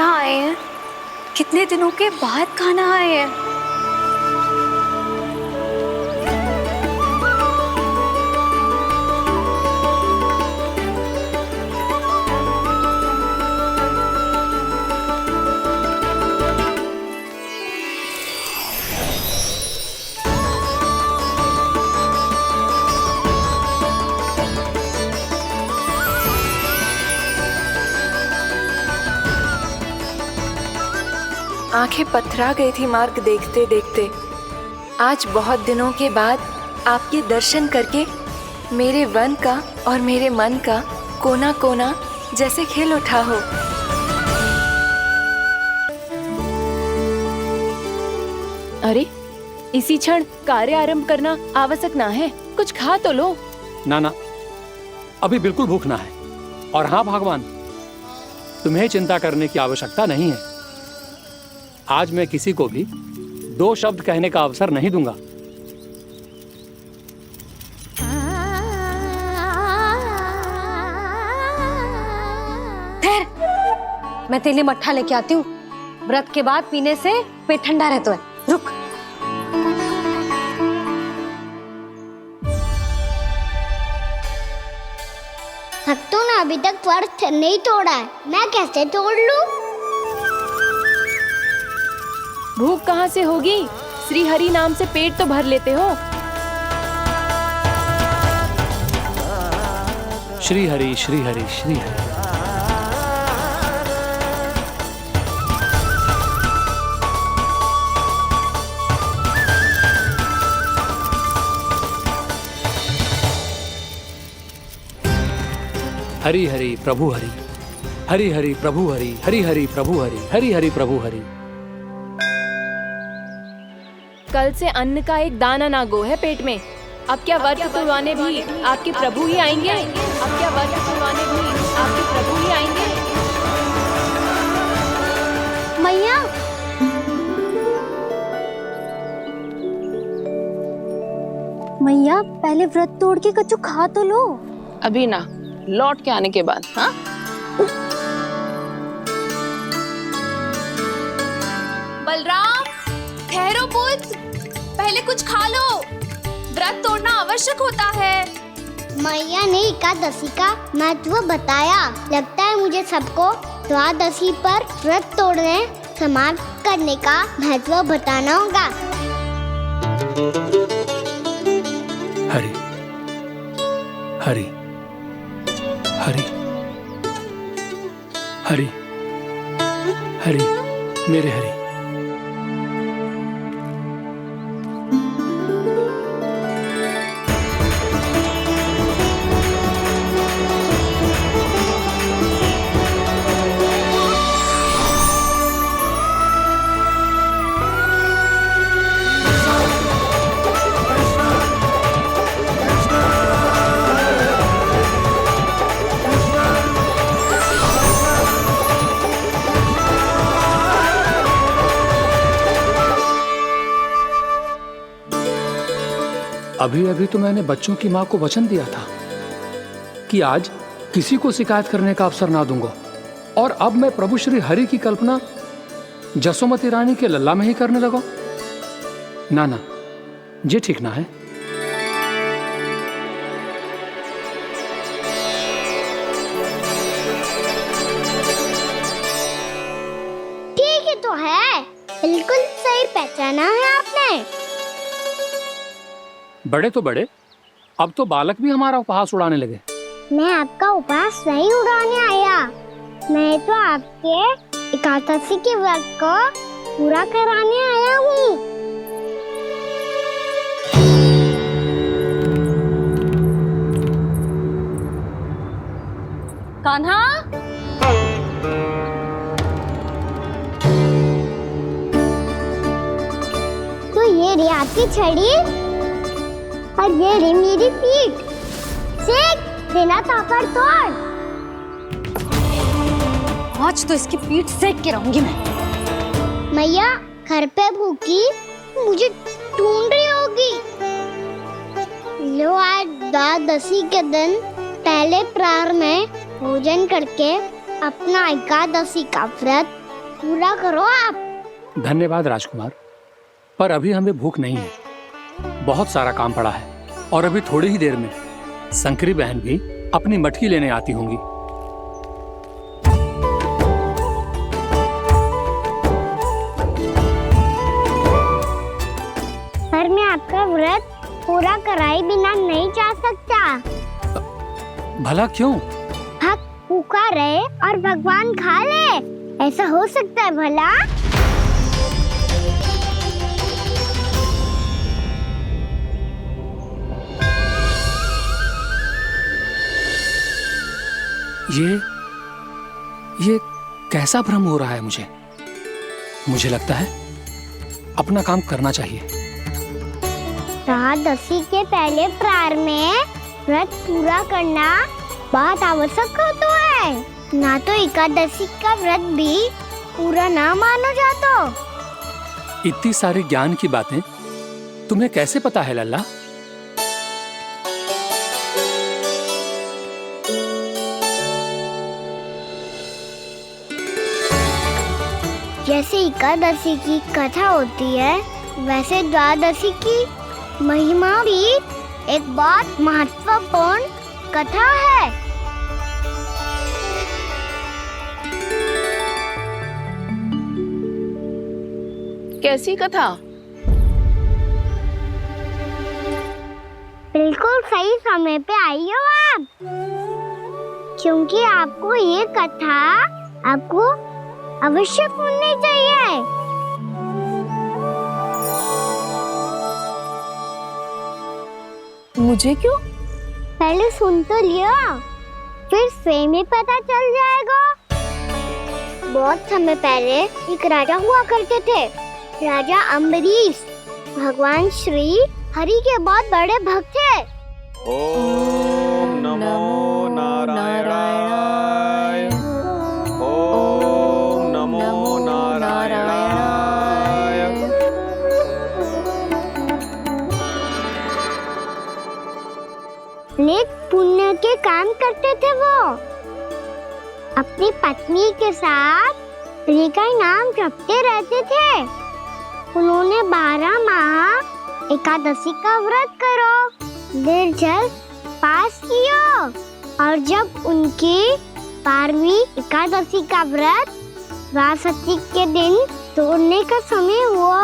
कान्हा आए हैं, कितने दिनों के बाद कान्हा आए हैं। आंखें पथरा गई थी मार्ग देखते देखते। आज बहुत दिनों के बाद आपके दर्शन करके मेरे वन का और मेरे मन का कोना कोना जैसे खिल उठा हो। अरे इसी क्षण कार्य आरंभ करना आवश्यक ना है, कुछ खा तो लो। ना ना, अभी बिल्कुल भूख ना है। और हाँ भगवान, तुम्हें चिंता करने की आवश्यकता नहीं है। आज मैं किसी को भी 2 शब्द कहने का अवसर नहीं दूंगा। ठहर, मैं तेरे लिए मट्ठा लेके आती हूँ। व्रत के बाद पीने से पेट ठंडा रहता है। रुक। भक्तों ने अभी तक व्रत नहीं तोड़ा है, मैं कैसे तोड़ लूं? भूख कहाँ से होगी? श्री हरि नाम से पेट तो भर लेते हो। श्री हरि श्री हरि श्री हरि। हरि हरि प्रभु हरि, हरि हरि प्रभु हरि, हरि हरि प्रभु हरि, हरि हरि प्रभु हरि। कल से अन्न का एक दाना ना गो है पेट में। अब क्या व्रत तुड़वाने भी आपके प्रभु ही आएंगे? अब क्या व्रत तुड़वाने भी आपके प्रभु ही आएंगे? मैया, मैया पहले व्रत तोड़ के कच्चू खा तो लो। अभी ना, लौट के आने के बाद। हाँ, बलराम, ठहरो पुत्र, पहले कुछ खा लो। व्रत तोड़ना आवश्यक होता है। मैया ने एकादशी का महत्व बताया। लगता है मुझे सबको द्वादशी पर व्रत तोड़ने समाप्त करने का महत्व बताना होगा। हरि हरि हरि हरि हरि, मेरे हरि। अभी अभी तो मैंने बच्चों की माँ को वचन दिया था कि आज किसी को शिकायत करने का अवसर ना दूंगा, और अब मैं प्रभु श्री हरि की कल्पना जसोमती रानी के लल्ला में ही करने लगा। ना ना, ये ठीक ना है। ठीक ही तो है, बिल्कुल सही पहचाना है आपने। बड़े तो बड़े, अब तो बालक भी हमारा उपहास उड़ाने लगे। मैं आपका उपहास नहीं उड़ाने आया, मैं तो आपके एकादशी के व्रत को पूरा कराने आया हूँ। कान्हा, तो ये रे आपकी छड़ी और ये रे मेरी पीठ। सेक बिना ताकत तोड़। आज तो इसकी पीठ सेक के रहूंगी मैं। मैया घर पे भूखी मुझे ढूंढ रही होगी। लो, आज द्वादशी के दिन पहले प्रहर में भोजन करके अपना एकादशी का व्रत पूरा करो आप। धन्यवाद राजकुमार, पर अभी हमें भूख नहीं है। बहुत सारा काम पड़ा है और अभी थोड़ी ही देर में शंकरी बहन भी अपनी मटकी लेने आती होंगी। पर मैं आपका व्रत पूरा कराए बिना नहीं जा सकता। भला क्यों? भक्त भूखा रहे और भगवान खा ले, ऐसा हो सकता है भला? ये कैसा भ्रम हो रहा है मुझे लगता है अपना काम करना चाहिए। एकादशी के पहले प्रार में व्रत पूरा करना बहुत आवश्यक होता है, ना तो एकादशी का व्रत भी पूरा ना मानो जातो। इतनी सारी ज्ञान की बातें तुम्हें कैसे पता है लल्ला? जैसे एकादशी की कथा होती है, वैसे द्वादशी की महिमा भी एक बहुत महत्वपूर्ण कथा है। कैसी कथा? बिल्कुल सही समय पे आई हो आप, क्योंकि आपको ये कथा आपको अवश्य सुननी चाहिए। मुझे क्यों? पहले सुन तो लियो, फिर स्वयं ही पता चल जाएगा। बहुत समय पहले एक राजा हुआ करते थे, राजा अम्बरीश। भगवान श्री हरि के बहुत बड़े भक्त थे। ओम नमो नारायणाय। ओम नमो नारायणाय। नेक पुण्य के काम करते थे वो। अपनी पत्नी के साथ श्री का नाम जपते रहते थे। उन्होंने 12 माह एकादशी का व्रत करो, निर्जल पास किया, और जब उनकी 12वीं एकादशी का व्रत द्वादशी के दिन तोड़ने का समय हुआ,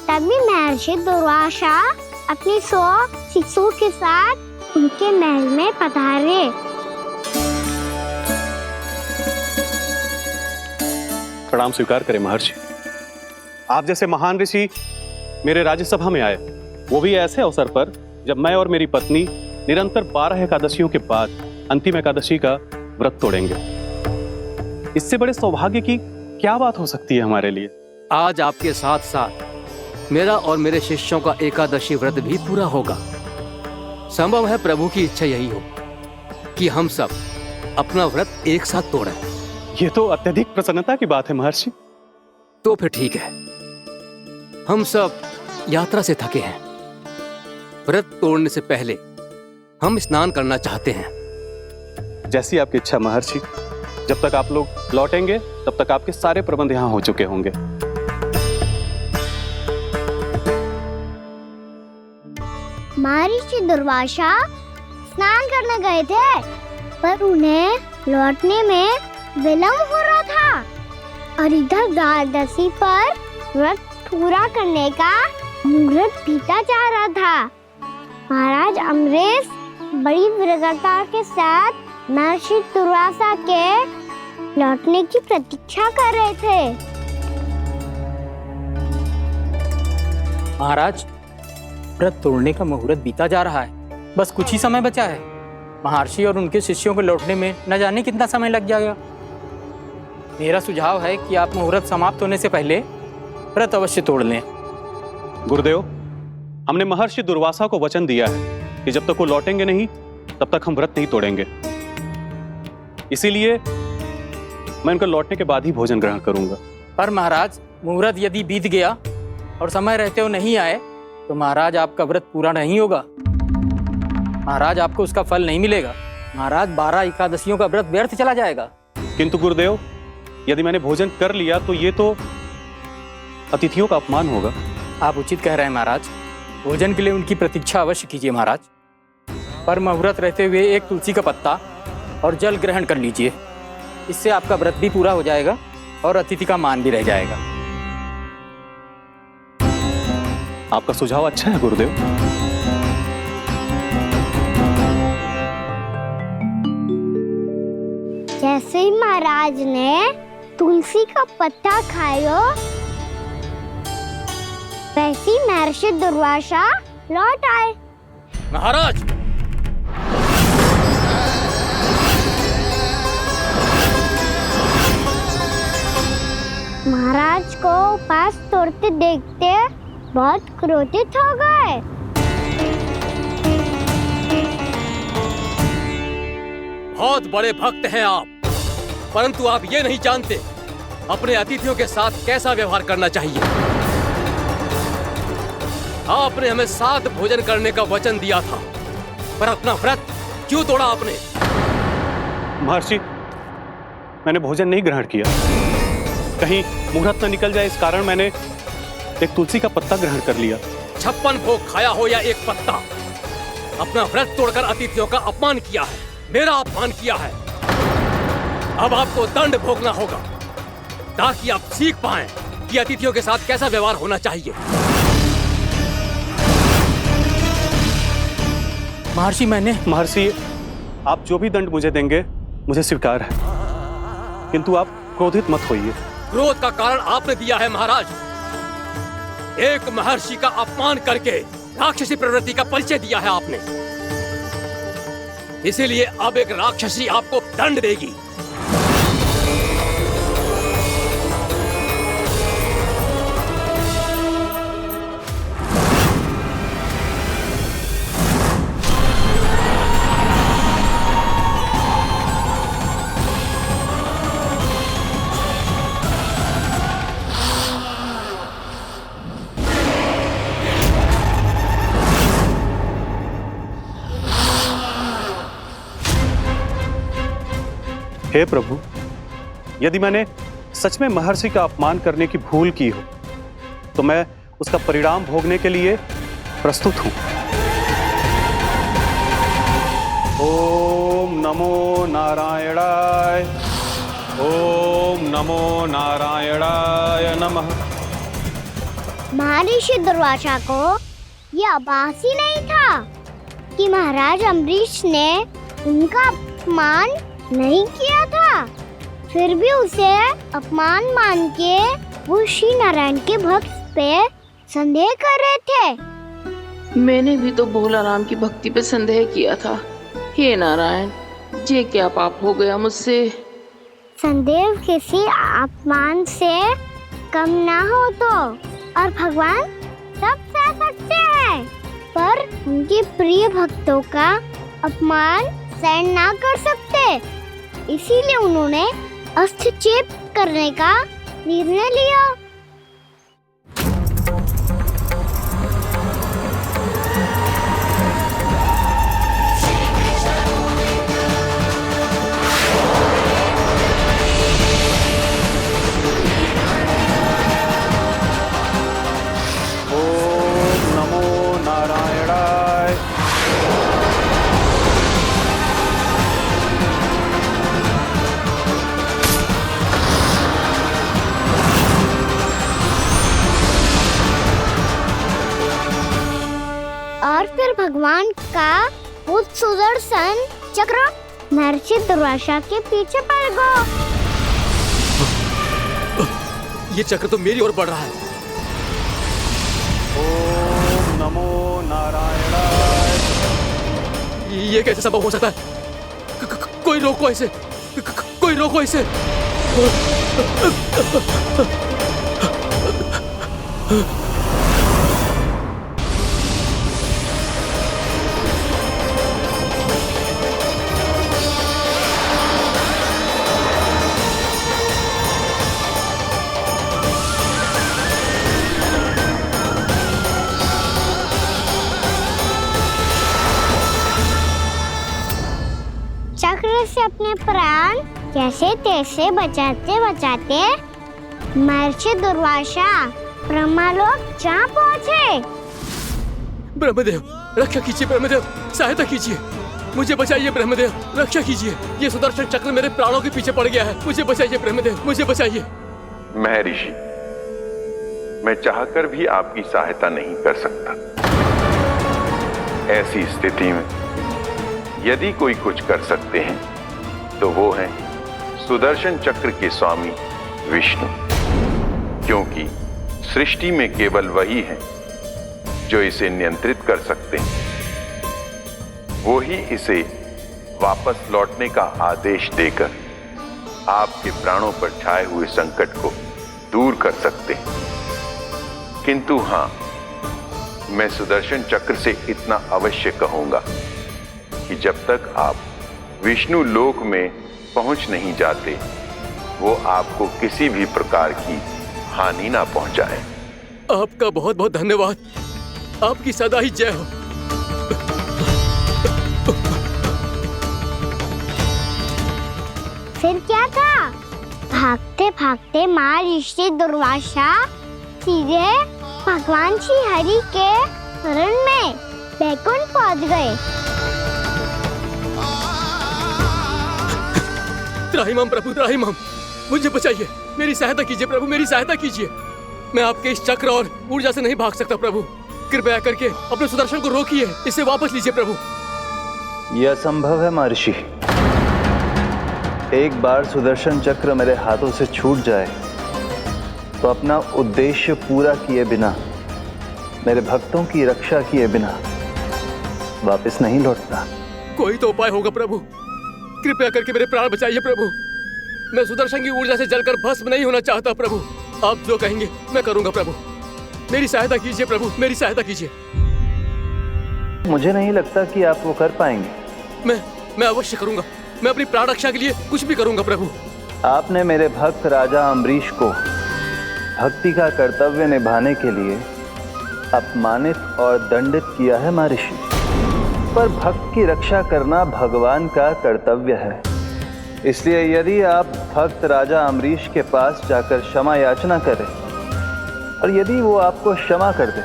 तभी महर्षि दुर्वासा अपनी 100 शिष्यों के साथ उनके महल में पधारे। प्रणाम स्वीकार करें महर्षि। आप जैसे महान ऋषि मेरे राज्यसभा में आए, वो भी ऐसे अवसर पर जब मैं और मेरी पत्नी निरंतर 12 एकादशियों के बाद अंतिम एकादशी का व्रत तोड़ेंगे। इससे बड़े सौभाग्य की क्या बात हो सकती है हमारे लिए? आज आपके साथ साथ मेरा और मेरे शिष्यों का एकादशी व्रत भी पूरा होगा। संभव है प्रभु की इच्छा यही हो कि हम सब अपना व्रत एक साथ तोड़ें। ये तो अत्यधिक प्रसन्नता की बात है महर्षि। तो फिर ठीक है, हम सब यात्रा से थके हैं। व्रत तोड़ने से पहले हम स्नान करना चाहते हैं। जैसी आपकी इच्छा महर्षि। जब तक आप लोग लौटेंगे तब तक आपके सारे प्रबंध यहाँ हो चुके होंगे। महर्षि दुर्वासा स्नान करने गए थे, पर उन्हें लौटने में विलंब हो रहा था, और इधर द्वादशी पर व्रत पूरा करने का मुहूर्त बीता जा रहा था। महाराज अम्बरीश बड़ी विरक्ता के साथ महर्षि दुर्वासा के लौटने की प्रतीक्षा कर रहे थे। महाराज, व्रत तोड़ने का मुहूर्त बीता जा रहा है। बस कुछ ही समय बचा है। महर्षि और उनके शिष्यों को लौटने में न जाने कितना समय लग जाएगा। मेरा सुझाव है कि आप मुहूर्त समाप्त होने से पहले व्रत अवश्य तोड़ लें। गुरुदेव, हमने महर्षि दुर्वासा को वचन दिया है कि जब तक वो लौटेंगे नहीं तब तक हम व्रत नहीं तोड़ेंगे। इसीलिए मैं उनका लौटने के बाद ही भोजन ग्रहण करूंगा। पर महाराज, मुहूर्त यदि बीत गया और समय रहते हो नहीं आए तो महाराज आपका व्रत पूरा नहीं होगा। महाराज, आपको उसका फल नहीं मिलेगा। महाराज, 12 एकादशियों का व्रत व्यर्थ चला जाएगा। किंतु गुरुदेव, यदि मैंने भोजन कर लिया तो ये तो अतिथियों का अपमान होगा। आप उचित कह रहे हैं महाराज। भोजन के लिए उनकी प्रतीक्षा अवश्य कीजिए महाराज, पर मुहूर्त रहते हुए एक तुलसी का पत्ता और जल ग्रहण कर लीजिए। इससे आपका व्रत भी पूरा हो जाएगा और अतिथि का मान भी रह जाएगा। आपका सुझाव अच्छा है गुरुदेव। जैसे ही महाराज ने तुलसी का पत्ता खाया, वैसे ही महर्षि दुर्वासा लौट आए। महाराज, महाराज को उपास तोड़ते देखते बहुत क्रोधित हो गए। बहुत बड़े भक्त हैं आप, परंतु आप ये नहीं जानते अपने अतिथियों के साथ कैसा व्यवहार करना चाहिए। आपने हमें साथ भोजन करने का वचन दिया था, पर अपना व्रत क्यों तोड़ा आपने? महर्षि, मैंने भोजन नहीं ग्रहण किया। कहीं मुहूर्त न निकल जाए इस कारण मैंने एक तुलसी का पत्ता ग्रहण कर लिया। 56 भोग खाया हो या एक पत्ता, अपना व्रत तोड़कर अतिथियों का अपमान किया है, मेरा अपमान किया है। अब आपको दंड भोगना होगा ताकि आप सीख पाएं कि अतिथियों के साथ कैसा व्यवहार होना चाहिए। महर्षि, आप जो भी दंड मुझे देंगे मुझे स्वीकार है, किंतु आप क्रोधित मत होइए। क्रोध का कारण आपने दिया है महाराज। एक महर्षि का अपमान करके राक्षसी प्रवृत्ति का परिचय दिया है आपने, इसीलिए अब एक राक्षसी आपको दंड देगी। हे प्रभु, यदि मैंने सच में महर्षि का अपमान करने की भूल की हो तो मैं उसका परिणाम भोगने के लिए प्रस्तुत हूं। ओम नमो नारायणाय, ओम नमो नारायणाय नमः। महर्षि दुर्वासा को यह आभास ही नहीं था कि महाराज अम्बरीश ने उनका अपमान नहीं किया था। फिर भी उसे अपमान मान के वो श्री नारायण के भक्त पे संदेह कर रहे थे। मैंने भी तो भोला राम की भक्ति पे संदेह किया था। हे नारायण, ये क्या पाप हो गया मुझसे? संदेह किसी अपमान से कम ना हो तो, और भगवान सब सह सकते हैं, पर उनके प्रिय भक्तों का अपमान सहन ना कर सकते। इसीलिए उन्होंने हस्तक्षेप करने का निर्णय लिया। ओम नमो नारायणाय। और फिर भगवान का वो सुदर्शन चक्र महर्षि दुर्वासा के पीछे पड़ गया। ये चक्र तो मेरी ओर बढ़ रहा है। ओम नमो नारायणाय। ये कैसे संभव हो सकता है? कोई रोको इसे, कोई रोको इसे। चक्र से अपने प्राण कैसे तैसे बचाते बचाते महर्षि दुर्वासा ब्रह्मलोक जा पहुँचे। ब्रह्मदेव रक्षा कीजिए, ब्रह्मदेव सहायता कीजिए, मुझे बचाइए ब्रह्मदेव, रक्षा कीजिए। ये सुदर्शन चक्र मेरे प्राणों के पीछे पड़ गया है, मुझे बचाइए ब्रह्मदेव, मुझे बचाइए। महर्षि, मैं चाहकर भी आपकी सहायता नहीं कर सकता। ऐसी स्थिति में यदि कोई कुछ कर सकते हैं तो वो है सुदर्शन चक्र के स्वामी विष्णु, क्योंकि सृष्टि में केवल वही है जो इसे नियंत्रित कर सकते हैं। वो ही इसे वापस लौटने का आदेश देकर आपके प्राणों पर छाए हुए संकट को दूर कर सकते हैं। किंतु हां, मैं सुदर्शन चक्र से इतना अवश्य कहूंगा कि जब तक आप विष्णु लोक में पहुंच नहीं जाते, वो आपको किसी भी प्रकार की हानि ना पहुंचाए। आपका बहुत बहुत धन्यवाद, आपकी सदा ही जय हो। फिर क्या था? भागते भागते महर्षि दुर्वासा सीधे भगवान श्री हरि के शरण में बैकुंठ पहुंच गए। त्राहिमाम प्रभु, त्राहिमाम, मुझे बचाइए, मेरी सहायता कीजिए प्रभु, मेरी सहायता कीजिए। मैं आपके इस चक्र और ऊर्जा से नहीं भाग सकता प्रभु, कृपया करके अपने सुदर्शन को रोकिए, इसे वापस लीजिए प्रभु। यह असंभव है महर्षि। एक बार सुदर्शन चक्र मेरे हाथों से छूट जाए तो अपना उद्देश्य पूरा किए बिना, मेरे भक्तों की रक्षा किए बिना वापस नहीं लौटता। कोई तो उपाय होगा प्रभु, कृपया करके मेरे प्राण बचाइए प्रभु। मैं सुदर्शन की ऊर्जा से जलकर भस्म नहीं होना चाहता प्रभु। आप जो कहेंगे मैं करूंगा प्रभु, मेरी सहायता कीजिए प्रभु, मेरी सहायता कीजिए। मुझे नहीं लगता कि आप वो कर पाएंगे। मैं अवश्य करूंगा, मैं अपनी प्राण रक्षा के लिए कुछ भी करूंगा प्रभु। आपने मेरे भक्त राजा अम्बरीश को भक्ति का कर्तव्य निभाने के लिए अपमानित और दंडित किया है महर्षि, पर भक्त की रक्षा करना भगवान का कर्तव्य है। इसलिए यदि आप भक्त राजा अम्बरीश के पास जाकर क्षमा याचना करें और यदि वो आपको क्षमा कर दे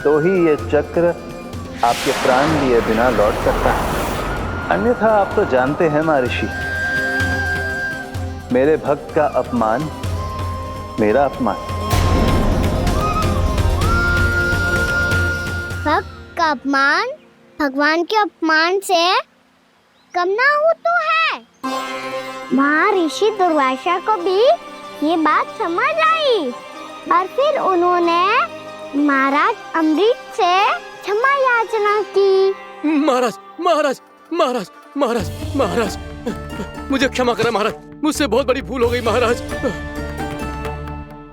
तो ही ये चक्र आपके प्राण लिए बिना लौट सकता है। अन्यथा आप तो जानते हैं महर्षि, मेरे भक्त का अपमान मेरा अपमान। भक्त का अपमान भगवान के अपमान से कम ना हो तो है। महर्षि दुर्वासा को भी ये बात समझ आई और फिर उन्होंने महाराज अम्बरीश से क्षमा याचना की। महाराज महाराज महाराज महाराज महाराज, मुझे क्षमा करें महाराज, मुझसे बहुत बड़ी भूल हो गई महाराज,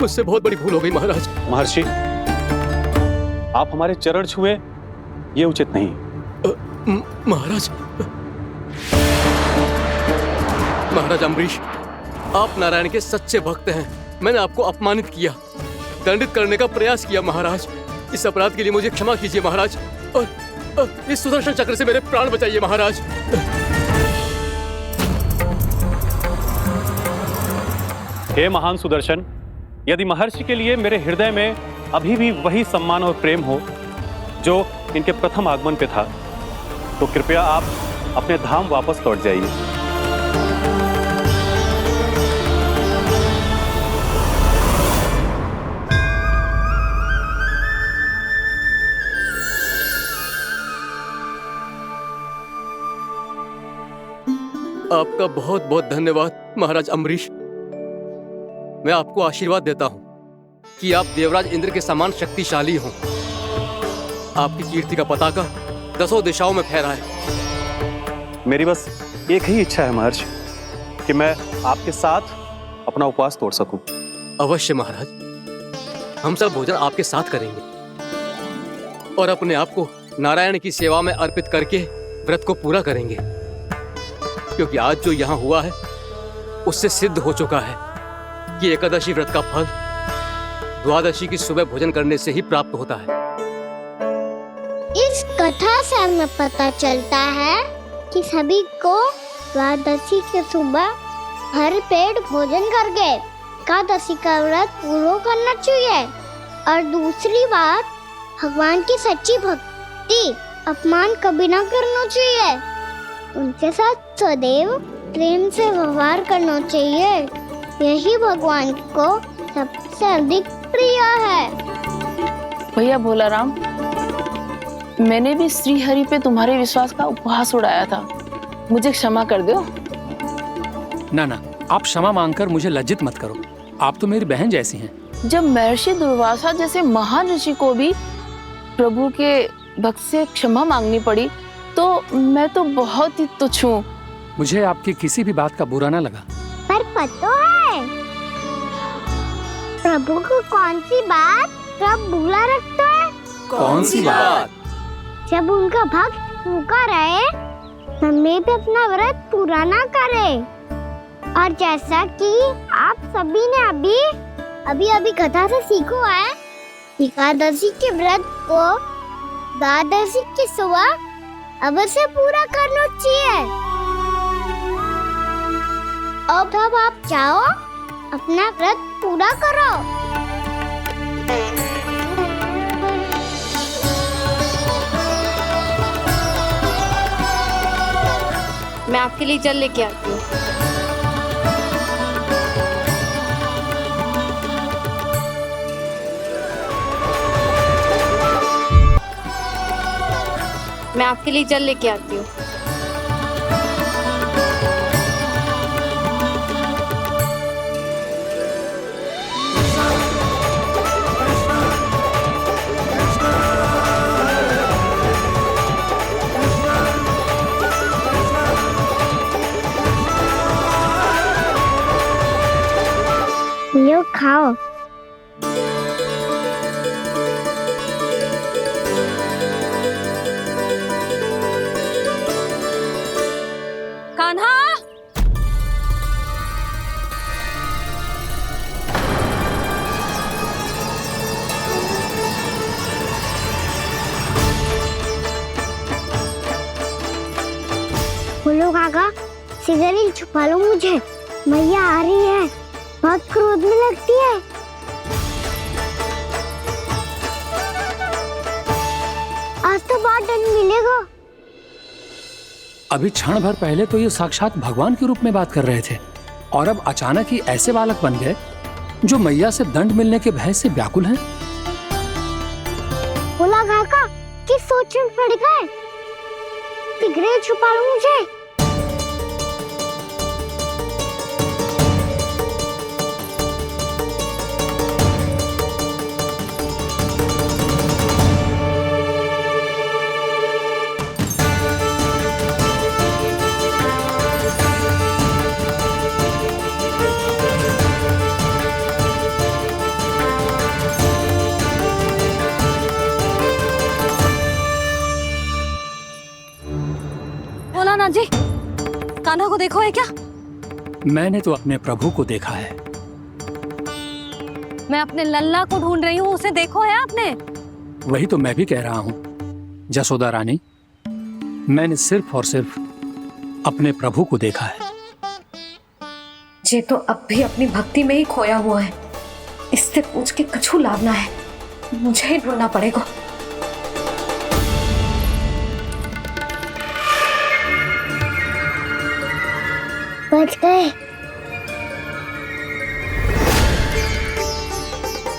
मुझसे बहुत बड़ी भूल हो गई महाराज। महर्षि, आप हमारे चरण छुए ये उचित नहीं। महाराज, महाराज अम्बरीश, आप नारायण के सच्चे भक्त हैं। मैंने आपको अपमानित किया, दंडित करने का प्रयास किया महाराज। इस अपराध के लिए मुझे क्षमा कीजिए महाराज, और इस सुदर्शन चक्र से मेरे प्राण बचाइए महाराज। हे महान सुदर्शन, यदि महर्षि के लिए मेरे हृदय में अभी भी वही सम्मान और प्रेम हो जो इनके प्रथम आगमन पे था, तो कृपया आप अपने धाम वापस लौट जाइए। आपका बहुत बहुत धन्यवाद महाराज अम्बरीश। मैं आपको आशीर्वाद देता हूं कि आप देवराज इंद्र के समान शक्तिशाली हों। आपकी कीर्ति का पताका दसों दिशाओं में फहराए। मेरी बस एक ही इच्छा है महर्षि, कि मैं आपके साथ अपना उपवास तोड़ सकूं। अवश्य महाराज, हम सब भोजन आपके साथ करेंगे और अपने आप को नारायण की सेवा में अर्पित करके व्रत को पूरा करेंगे, क्योंकि आज जो यहाँ हुआ है उससे सिद्ध हो चुका है कि एकादशी व्रत का फल द्वादशी की सुबह भोजन करने से ही प्राप्त होता है। इस कथा से हमें पता चलता है कि सभी को द्वादशी की सुबह भर पेट भोजन करके एकादशी का व्रत पूरा करना चाहिए। और दूसरी बात, भगवान की सच्ची भक्ति अपमान कभी ना करना चाहिए। उनके साथ सदैव प्रेम से व्यवहार करना चाहिए। यही भगवान को सबसे अधिक प्रिय है। भैया भोला राम, मैंने भी श्री हरि पे तुम्हारे विश्वास का उपहास उड़ाया था, मुझे क्षमा कर दो। ना ना, आप क्षमा मांगकर मुझे लज्जित मत करो। आप तो मेरी बहन जैसी हैं। जब महर्षि दुर्वासा जैसे महान ऋषि को भी प्रभु के भक्त से क्षमा मांगनी पड़ी, तो मैं तो बहुत ही तुच्छ हूँ। मुझे आपकी किसी भी बात का बुरा ना लगा। पर पता है प्रभु को कौन सी बात सब भूला रखता है? कौन सी बात? जब उनका भक्त भूखा रहे, हमें भी अपना व्रत पूरा ना करे। और जैसा कि आप सभी ने अभी कथा से सीखो है, एकादशी के व्रत को द्वादशी की सुबह अवश्य पूरा करना चाहिए। अब आप जाओ, अपना व्रत पूरा करो। मैं आपके लिए जल लेके आती हूँ। मैं आपके लिए जल लेके आती हूँ। लो खाओ। कान्हा, बोलो काका, सिगरेट छुपा लो मुझे, मैया आ रही है, बहुत क्रोध में लगती है। आज तो बहुत दंड मिलेगा। अभी क्षण भर पहले तो ये साक्षात भगवान के रूप में बात कर रहे थे, और अब अचानक ही ऐसे बालक बन गए जो मैया से दंड मिलने के भय से व्याकुल हैं। बोला काका, किस सोच में पड़ गए? सिगरेट छुपा लो मुझे। बोला ना जी, कान्हा को देखो है क्या? मैंने तो अपने प्रभु को देखा है। मैं अपने लल्ला को ढूंढ रही हूँ, उसे देखो है आपने? वही तो मैं भी कह रहा हूँ जसोदा रानी, मैंने सिर्फ और सिर्फ अपने प्रभु को देखा है। ये तो अब भी अपनी भक्ति में ही खोया हुआ है। इससे पूछ के कछु लाभ ना है, मुझे ही ढूंढना पड़ेगा। बच गए।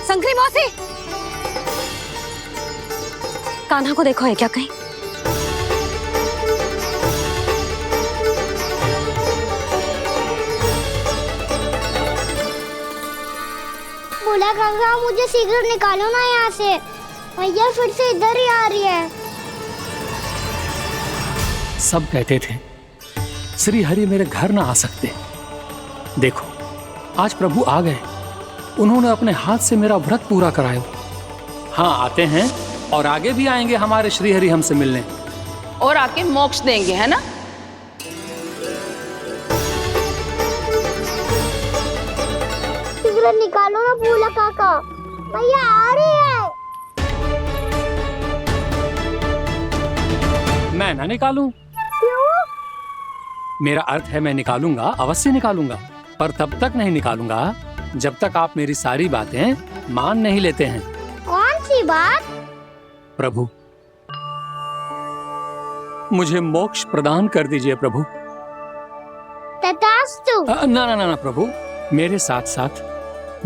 शंकरी मौसी, कान्हा को देखो है क्या कहीं? बोला गंगा, मुझे सिगरेट निकालो ना यहाँ से, भैया फिर से इधर ही आ रही है। सब कहते थे श्री हरि मेरे घर ना आ सकते। देखो आज प्रभु आ गए, उन्होंने अपने हाथ से मेरा व्रत पूरा कराया। हाँ आते हैं और आगे भी आएंगे हमारे श्री हरि हमसे मिलने, और आके मोक्ष देंगे, है ना? सिगरेट निकालो ना भोला काका, भैया आ रही है। मैं ना निकालूं? क्यों? मेरा अर्थ है मैं निकालूंगा, अवश्य निकालूंगा। पर तब तक नहीं निकालूंगा जब तक आप मेरी सारी बातें मान नहीं लेते हैं। कौन सी बात? प्रभु, मुझे मोक्ष प्रदान कर दीजिए प्रभु। तथास्तु। ना ना ना ना प्रभु, मेरे साथ साथ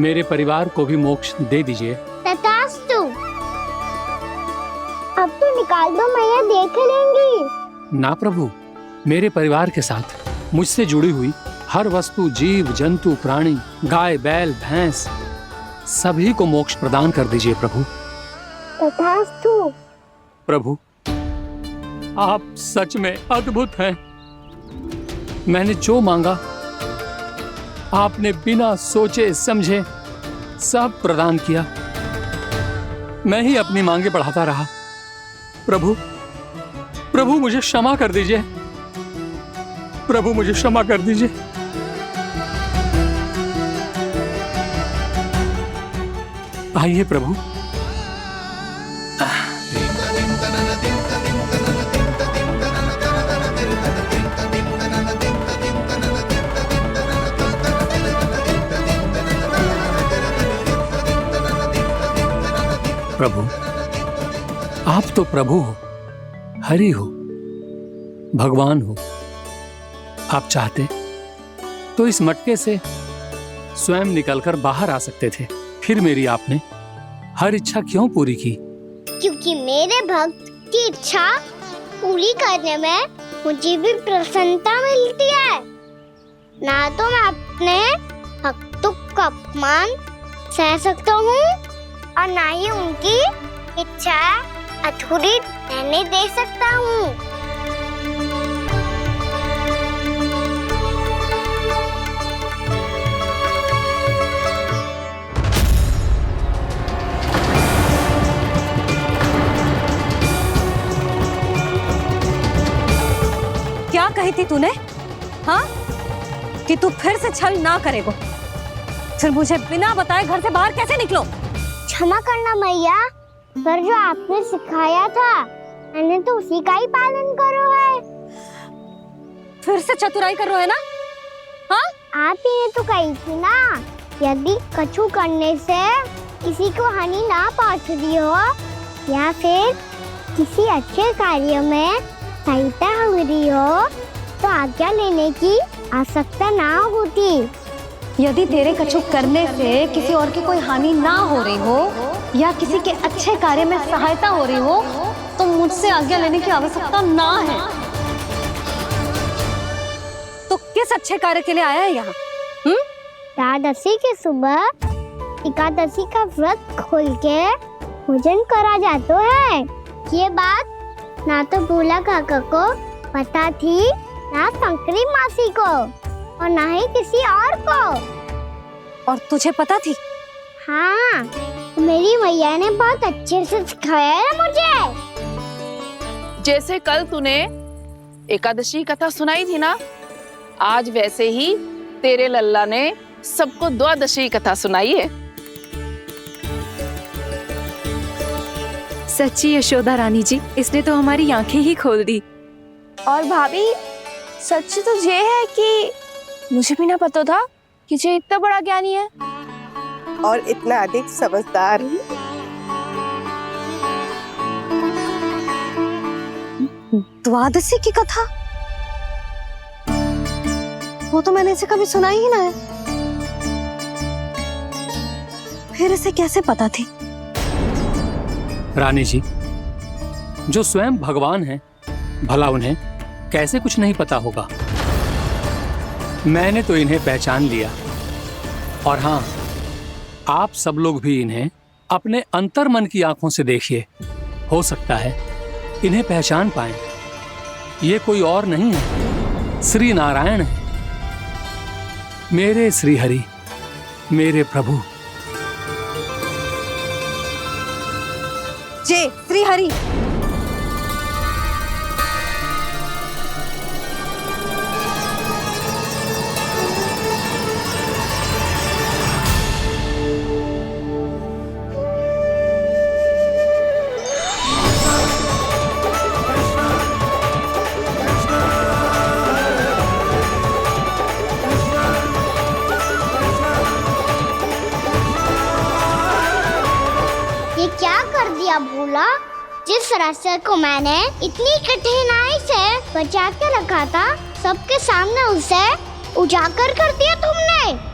मेरे परिवार को भी मोक्ष दे दीजिए। तथास्तु। अब तो निकाल दो, मैया देख लेंगी। ना प्रभु, मेरे परिवार के साथ मुझसे जुड़ी हुई हर वस्तु, जीव जंतु, प्राणी, गाय बैल भैंस, सभी को मोक्ष प्रदान कर दीजिए प्रभु। तथास्तु। प्रभु, आप सच में अद्भुत हैं। मैंने जो मांगा आपने बिना सोचे समझे सब प्रदान किया। मैं ही अपनी मांगे बढ़ाता रहा। प्रभु, प्रभु मुझे क्षमा कर दीजिए। प्रभु मुझे क्षमा कर दीजिए। आइए प्रभु। प्रभु, आप तो प्रभु हो, हरि हो, भगवान हो। आप चाहते तो इस मटके से स्वयं निकलकर बाहर आ सकते थे, फिर मेरी आपने हर इच्छा क्यों पूरी की? क्योंकि मेरे भक्त की इच्छा पूरी करने में मुझे भी प्रसन्नता मिलती है। ना तो मैं अपने भक्तों का अपमान सह सकता हूँ और ना ही उनकी इच्छा अधूरी रहने दे सकता हूँ। क्या कही थी तूने? हाँ, कि तू फिर से छल ना करेगा। फिर मुझे बिना बताए घर से बाहर कैसे निकलो? क्षमा करना मैया, पर जो आपने सिखाया था मैंने तो उसी का ही पालन करो है। फिर से चतुराई कर रहे हो है ना? हाँ, आप ही ने तो कही थी ना, यदि कछु करने से किसी को हानि ना पहुंचती हो या फिर किसी अच्छे कार्य में सहायता हो रही हो तो आज्ञा लेने की आवश्यकता ना होती। यदि तेरे कछु करने से किसी और की कोई हानि ना हो रही हो या किसी के अच्छे कार्य में सहायता हो रही हो तो मुझसे आज्ञा लेने की आवश्यकता ना है। तो किस अच्छे कार्य के लिए आया है यहाँ? एकादशी के सुबह एकादशी का व्रत खोल के भोजन करा जाता है। ये बात ना तो भोला काका को पता थी, ना शंकरी मासी को और ना ही किसी और को। और तुझे पता थी? हाँ, मेरी मैया ने बहुत अच्छे से सिखाया है मुझे। जैसे कल तूने एकादशी कथा सुनाई थी ना, आज वैसे ही तेरे लल्ला ने सबको द्वादशी कथा सुनाई है। सच्ची यशोदा रानी जी, इसने तो हमारी आंखें ही खोल दी। और भाभी, सच तो ये है कि मुझे भी ना पता था कि ये इतना बड़ा ज्ञानी है और इतना अधिक समझदार। द्वादशी की कथा? वो तो मैंने इसे कभी सुना ही ना है। फिर इसे कैसे पता थी? रानी जी, जो स्वयं भगवान हैं, भला उन्हें कैसे कुछ नहीं पता होगा। मैंने तो इन्हें पहचान लिया। और हाँ, आप सब लोग भी इन्हें अपने अंतर मन की आंखों से देखिए, हो सकता है इन्हें पहचान पाएं। ये कोई और नहीं है, श्री नारायण है, मेरे श्री हरि, मेरे प्रभु। जय श्री हरि। जिस रास्ते को मैंने इतनी कठिनाई से बचा के रखा था, सबके सामने उसे उजागर कर दिया तुमने।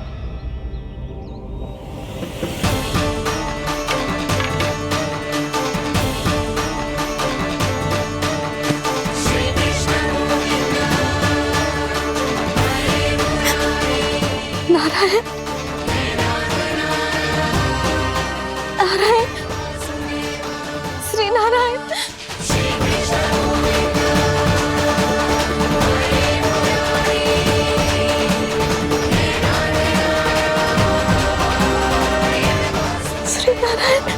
नारायण, नारायण, श्री नारायण। श्री नारायण।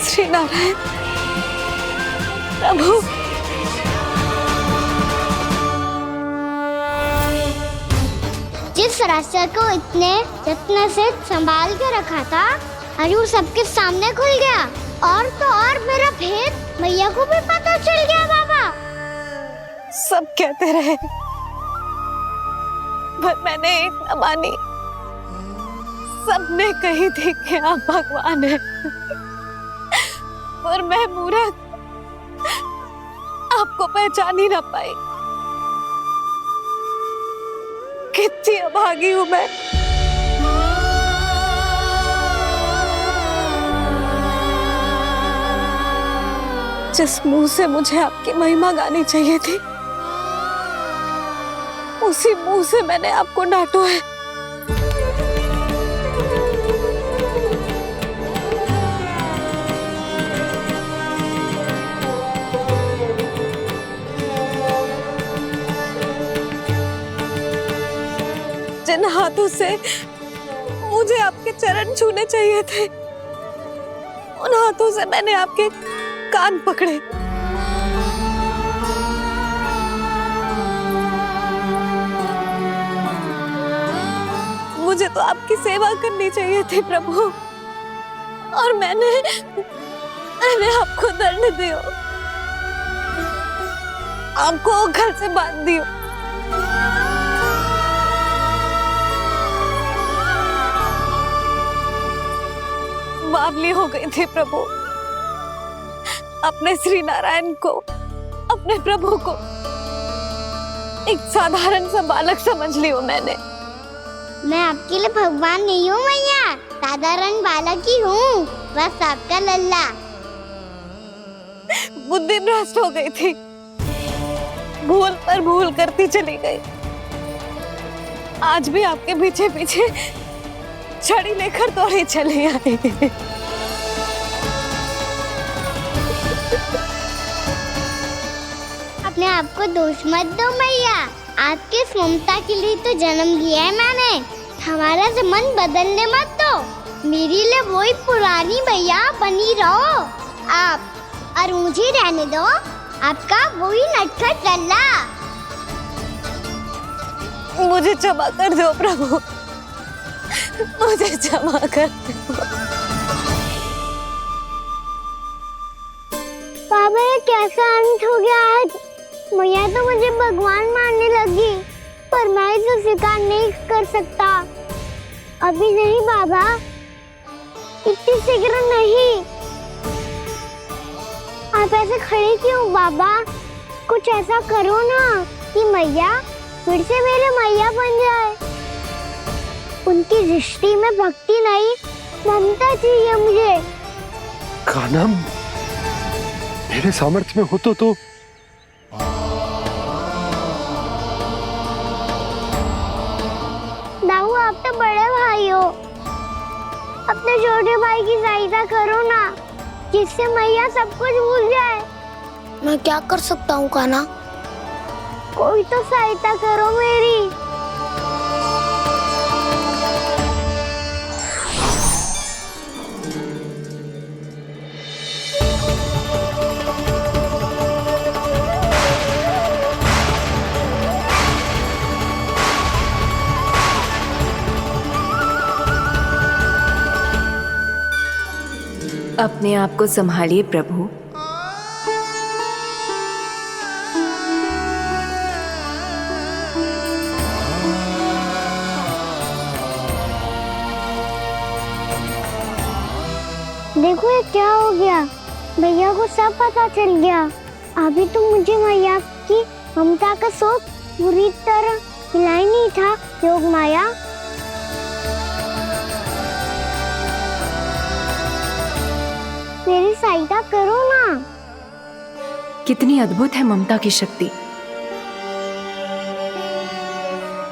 श्री नारायण प्रभु, जिस रास्ते को इतने यत्न से संभाल के रखा था, आज वो सबके सामने खुल गया। और तो और मेरा भेद मैया को भी पता चल गया। बाबा सब कहते रहे पर मैंने एक न मानी। सबने कही थी कि आप भगवान हैं, पर मैं मूर्ख आपको पहचान ही ना पाई। कितनी अभागी हूं मैं। जिस मुंह से मुझे आपकी महिमा गानी चाहिए थी, उसी मुंह से मैंने आपको डांटा है। जिन हाथों से मुझे आपके चरण छूने चाहिए थे, उन हाथों से मैंने आपके कान पकड़े। मुझे तो आपकी सेवा करनी चाहिए थी प्रभु, और मैंने आपको दंड दिया, आपको घर से बांध दिया। बावली हो गई थी प्रभु। अपने श्री नारायण को, अपने प्रभु को एक साधारण सा बालक समझ लियो मैंने। मैं आपके लिए भगवान नहीं हूँ मैया, साधारण बालक ही हूँ, बस आपका लल्ला। बुद्धि भ्रष्ट हो गई थी, भूल पर भूल करती चली गई। आज भी आपके पीछे पीछे छड़ी लेकर दौड़ी चली आई। अपने आप को दोष मत दो मैया, आपके ममता के लिए तो जन्म लिया है मैंने। हमारा से मन बदलने मत दो, मेरे लिए वही पुरानी मैया बनी रहो आप, और मुझे रहने दो आपका वही नटखट लल्ला। मुझे क्षमा कर दो प्रभु, मुझे क्षमा कर दो। बाबा ये कैसा अंत हो गया आज? मैया तो मुझे भगवान मानने लगी, पर मैं इसे स्वीकार नहीं कर सकता। अभी नहीं बाबा, इतनी शीघ्र नहीं। आप ऐसे खड़े क्यों बाबा? कुछ ऐसा करो ना कि मैया फिर से मेरे मैया बन जाए। उनकी दृष्टि में भक्ति नहीं, ममता चाहिए मुझे। कान्हा, मेरे सामर्थ्य में हो तो दाऊ, आप तो बड़े भाई हो, अपने छोटे भाई की सहायता करो ना, जिससे मैया सब कुछ भूल जाए। मैं क्या कर सकता हूँ कान्हा? कोई तो सहायता करो मेरी। अपने आप को संभालिए प्रभु। देखो ये क्या हो गया, भैया को सब पता चल गया। अभी तो मुझे मैया की ममता का शौक पूरी तरह मिला ही नहीं था। योग माया, मेरी सहायता करो ना। कितनी अद्भुत है ममता की शक्ति।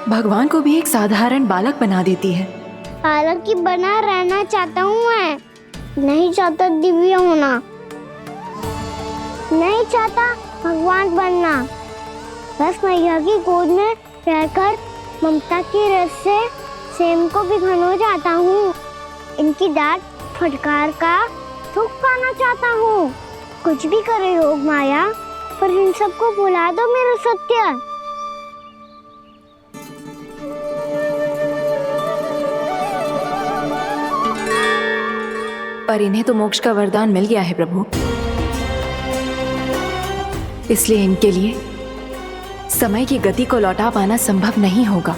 भगवान को भी एक साधारण बालक बना देती है। बालक की बना रहना चाहता हूँ मैं, नहीं चाहता दिव्य होना, नहीं चाहता भगवान बनना। बस मैया की गोद में रहकर ममता की रस से सेम को भी घनो चाहता हूँ। इनकी डांट फटकार का सुख पाना चाहता हूँ। कुछ भी करे योग माया, पर इन सबको भुला दो मेरा सत्य। पर इन्हें तो मोक्ष का वरदान मिल गया है प्रभु, इसलिए इनके लिए समय की गति को लौटा पाना संभव नहीं होगा।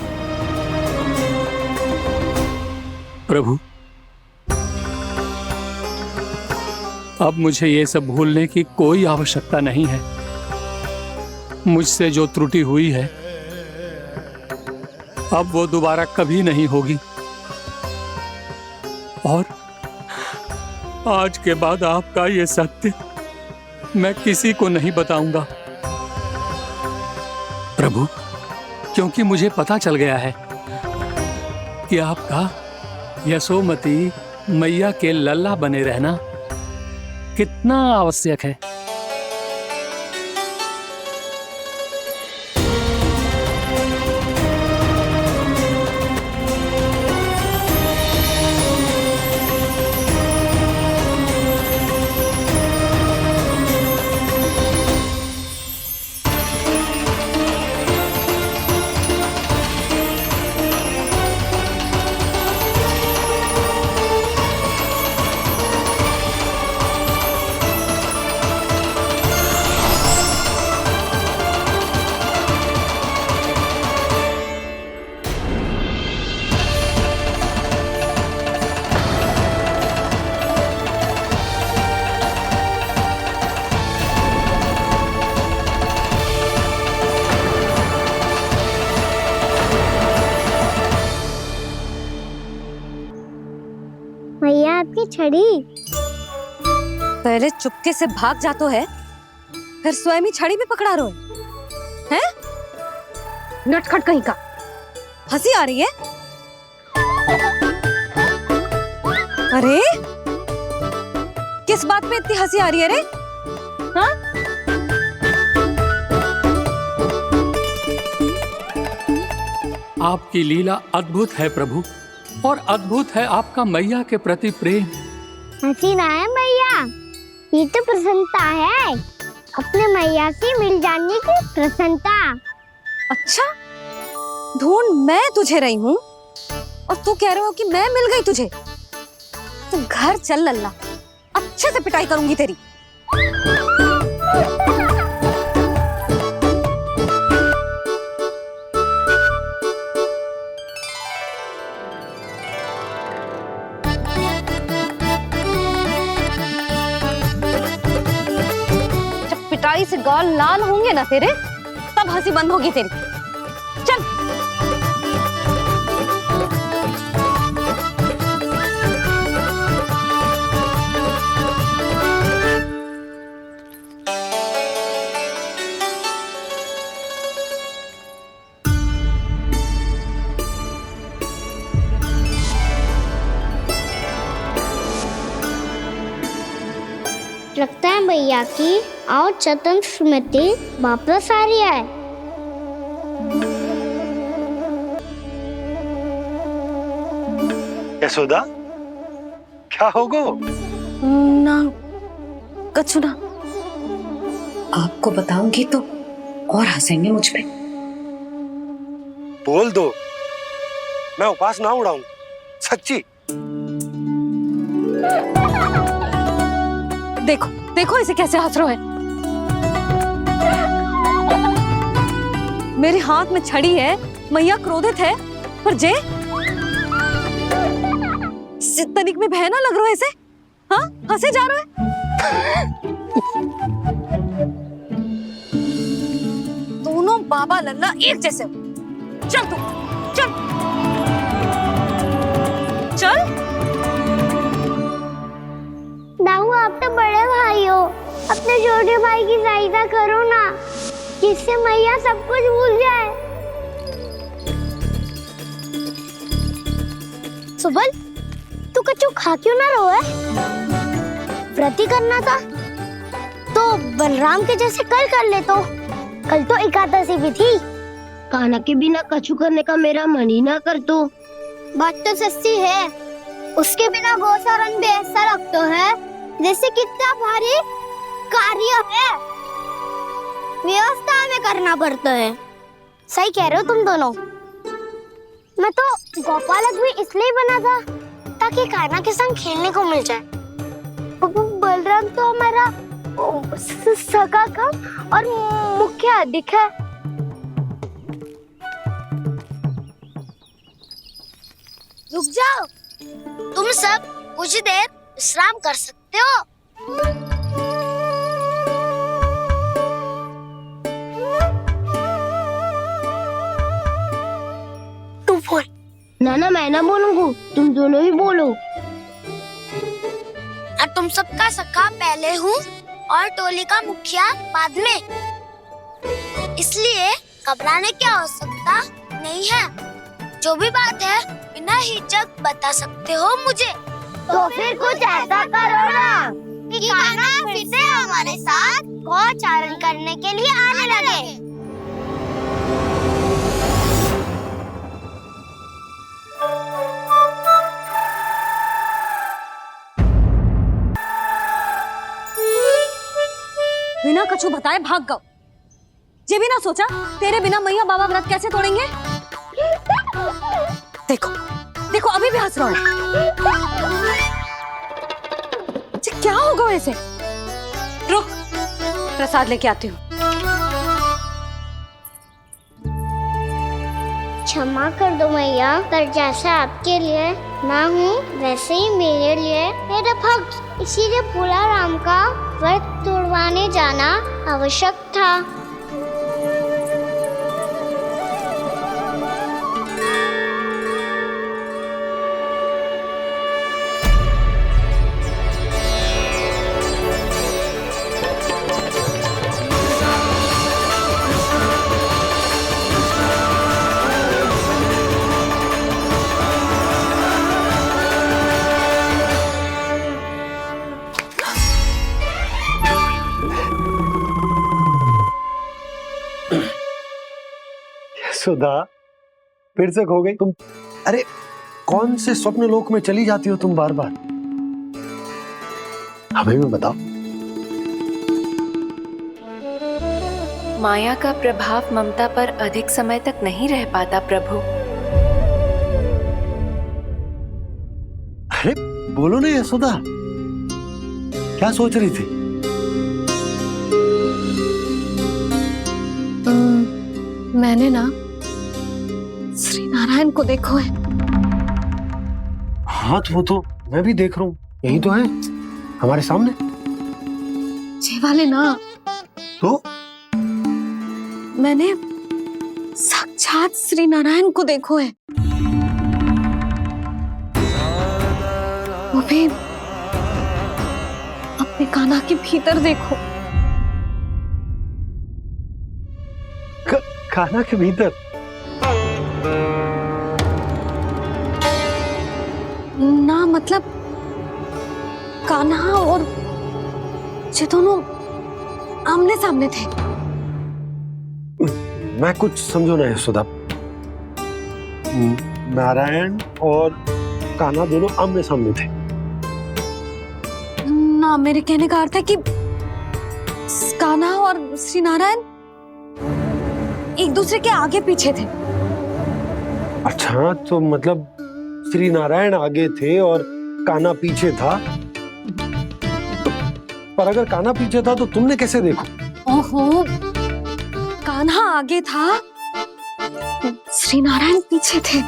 प्रभु, अब मुझे ये सब भूलने की कोई आवश्यकता नहीं है। मुझसे जो त्रुटि हुई है अब वो दोबारा कभी नहीं होगी, और आज के बाद आपका ये सत्य मैं किसी को नहीं बताऊंगा प्रभु, क्योंकि मुझे पता चल गया है कि आपका यशोमती मैया के लल्ला बने रहना कितना आवश्यक है। भैया आपकी छड़ी। पहले चुपके से भाग जातो है, फिर स्वयं ही छड़ी भी पकड़ा रो है? नटखट कहीं का। हंसी आ रही है? अरे किस बात पे इतनी हंसी आ रही है रे? हाँ? आपकी लीला अद्भुत है प्रभु, और अद्भुत है आपका मैया के प्रति प्रेम। हंसी ना है मैया, ये तो प्रसन्नता है, अपने मैया से मिल जाने की प्रसन्नता। अच्छा, ढूंढ मैं तुझे रही हूँ और तू कह रहे हो कि मैं मिल गई तुझे। तू घर चल लल्ला, अच्छे से पिटाई करूंगी तेरी। जब पिटाई से गाल लाल होंगे ना तेरे, तब हंसी बंद होगी तेरी। चल। लगता है भैया की और चतन स्मृति वापस आ रही है। यशोदा, क्या होगो? ना कछु ना। आपको बताऊंगी तो और हंसेंगे मुझ पे। बोल दो, मैं उपवास ना उड़ाऊं, सच्ची। देखो देखो इसे कैसे हंस रहा है। मेरे हाथ में छड़ी है, मैया क्रोधित है, पर जे तनिक में बहना लग रहा है इसे। हाँ, हंसे जा रहा है। दोनों बाबा लल्ला एक जैसे हो। चल तू, चल चल। दाऊ, आप तो बड़े भाई हो, अपने छोटे भाई की सहायता करो ना, जिससे मैया सब कुछ भूल जाए। सुबल, तू कच्चू खा क्यों ना रहो है? व्रत ही करना था तो बलराम के जैसे कल कर ले। तो कल तो एकादशी भी थी। कान्हा के बिना कछु करने का मेरा मन ही ना कर। तो बात तो सच्ची है, उसके बिना गोचारण भी ऐसा लगता है जैसे कितना भारी कार्य है, व्यवस्था में करना पड़ता है। सही कह रहे हो तुम दोनों। मैं तो गोपालक भी इसलिए बना था ताकि कान्हा के संग खेलने को मिल जाए। बलराम तो हमारा सगा काम और मुख्य अधिक है। रुक जाओ, तुम सब कुछ देर विश्राम कर सकते हो। तू बोल। ना मैं ना बोलूंगा, तुम दोनों ही बोलो। और तुम सबका सखा पहले हूँ और टोली का मुखिया बाद में, इसलिए घबराने की आवश्यकता नहीं है। जो भी बात है बिना हिचक बता सकते हो मुझे। तो फिर कुछ ऐसा करो ना कि कान्हा फिर से हमारे साथ गोचारण करने के लिए आने लगे। बिना कछु बताए भाग गओ। ये भी ना सोचा तेरे बिना मैया बाबा व्रत कैसे तोड़ेंगे। देखो देखो अभी भी हंस रहा है। क्या होगा वैसे? रुक, प्रसाद लेके आती हूँ। क्षमा कर दो मैया, पर जैसा आपके लिए ना हूँ वैसे ही मेरे लिए मेरे भक्त, इसीलिए भोला राम का व्रत तोड़वाने जाना आवश्यक था। सुधा, फिर से खो गई तुम। अरे कौन से स्वप्न लोक में चली जाती हो तुम बार बार? हमें भी बताओ। माया का प्रभाव ममता पर अधिक समय तक नहीं रह पाता प्रभु। अरे बोलो ना यशोदा, क्या सोच रही थी? मैंने ना श्री नारायण को देखो है। हाँ तो वो तो मैं भी देख रहा हूँ, यही तो है हमारे सामने। ये वाले ना, तो मैंने साक्षात श्री नारायण को देखो है, वो भी अपने कान्हा के भीतर देखो। कान्हा के भीतर? ना मतलब कान्हा और ये दोनों आमने सामने थे। मैं कुछ समझो ना यशोदा। नारायण और कान्हा दोनों आमने सामने थे? ना, मेरे कहने का अर्थ है कि कान्हा और श्री नारायण एक दूसरे के आगे पीछे थे। अच्छा, तो मतलब श्री नारायण आगे थे और कान्हा पीछे था। पर अगर कान्हा पीछे था तो तुमने कैसे देखा? ओहो, कान्हा आगे था, श्री नारायण पीछे थे।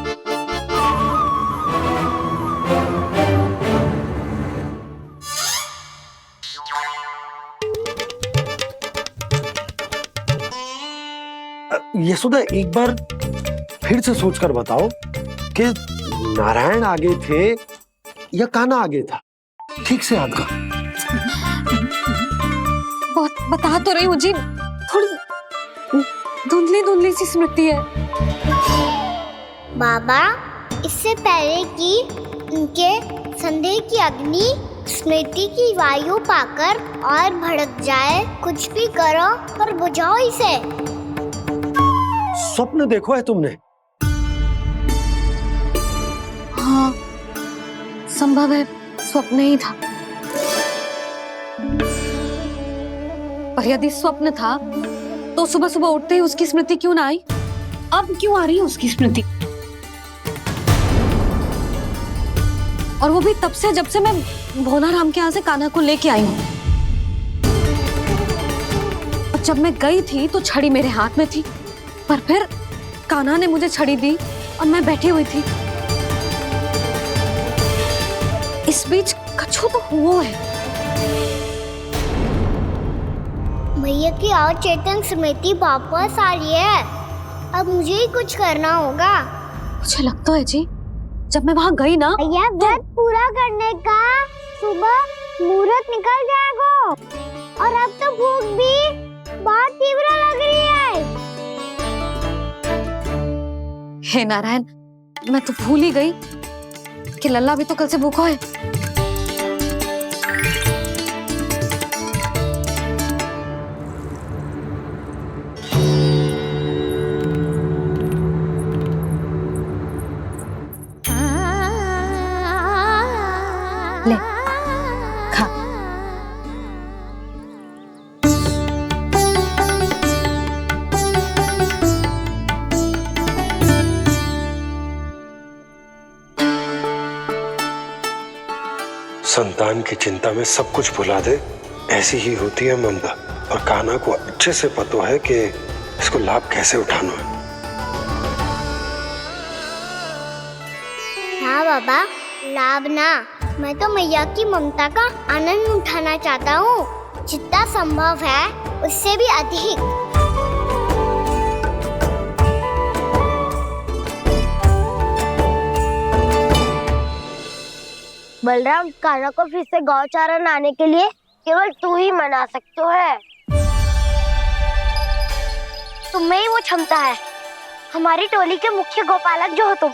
यशोदा, एक बार फिर से सोचकर बताओ कि नारायण आगे थे या कान्हा आगे था? ठीक से याद कर। बता तो रही हूँ जी, थोड़ी धुंधली धुंधली सी स्मृति है। बाबा, इससे पहले कि उनके संदेह की अग्नि स्मृति की वायु पाकर और भड़क जाए, कुछ भी करो पर बुझाओ इसे। स्वप्न देखो है तुमने? हाँ, संभव है स्वप्न ही था। पर यदि स्वप्न था तो सुबह सुबह उठते ही उसकी स्मृति क्यों ना आई? अब क्यों आ रही है उसकी स्मृति? और वो भी तब से जब से मैं भोलाराम के यहाँ से कान्हा को लेके आई हूँ। और जब मैं गई थी तो छड़ी मेरे हाथ में थी, पर फिर कान्हा ने मुझे छड़ी दी और मैं बैठी हुई थी। इस बीच कछु तो हुआ है। भैया की अचेतन स्मृति वापस आ रही है। अब मुझे ही कुछ करना होगा। मुझे लगता है जी, जब मैं वहाँ गई ना, भैया व्रत पूरा करने का सुबह मुहूर्त निकल जाएगा और अब तो भूख भी बहुत तीव्र लग रही है। हे नारायण, मैं तो भूल ही गई कि लल्ला भी तो कल से भूखा है। ले, खा। संतान की चिंता में सब कुछ भुला दे, ऐसी ही होती है ममता। और कान्हा को अच्छे से पता है कि इसको लाभ कैसे उठाना है। हाँ बाबा, लाभ ना, मैं तो मैया की ममता का आनंद उठाना चाहता हूँ, जितना संभव है उससे भी अधिक। बलराम, कान्हा को फिर से गौचारण आने के लिए केवल तू ही मना सकते है। तुम में ही वो क्षमता है, हमारी टोली के मुख्य गोपालक जो हो तुम।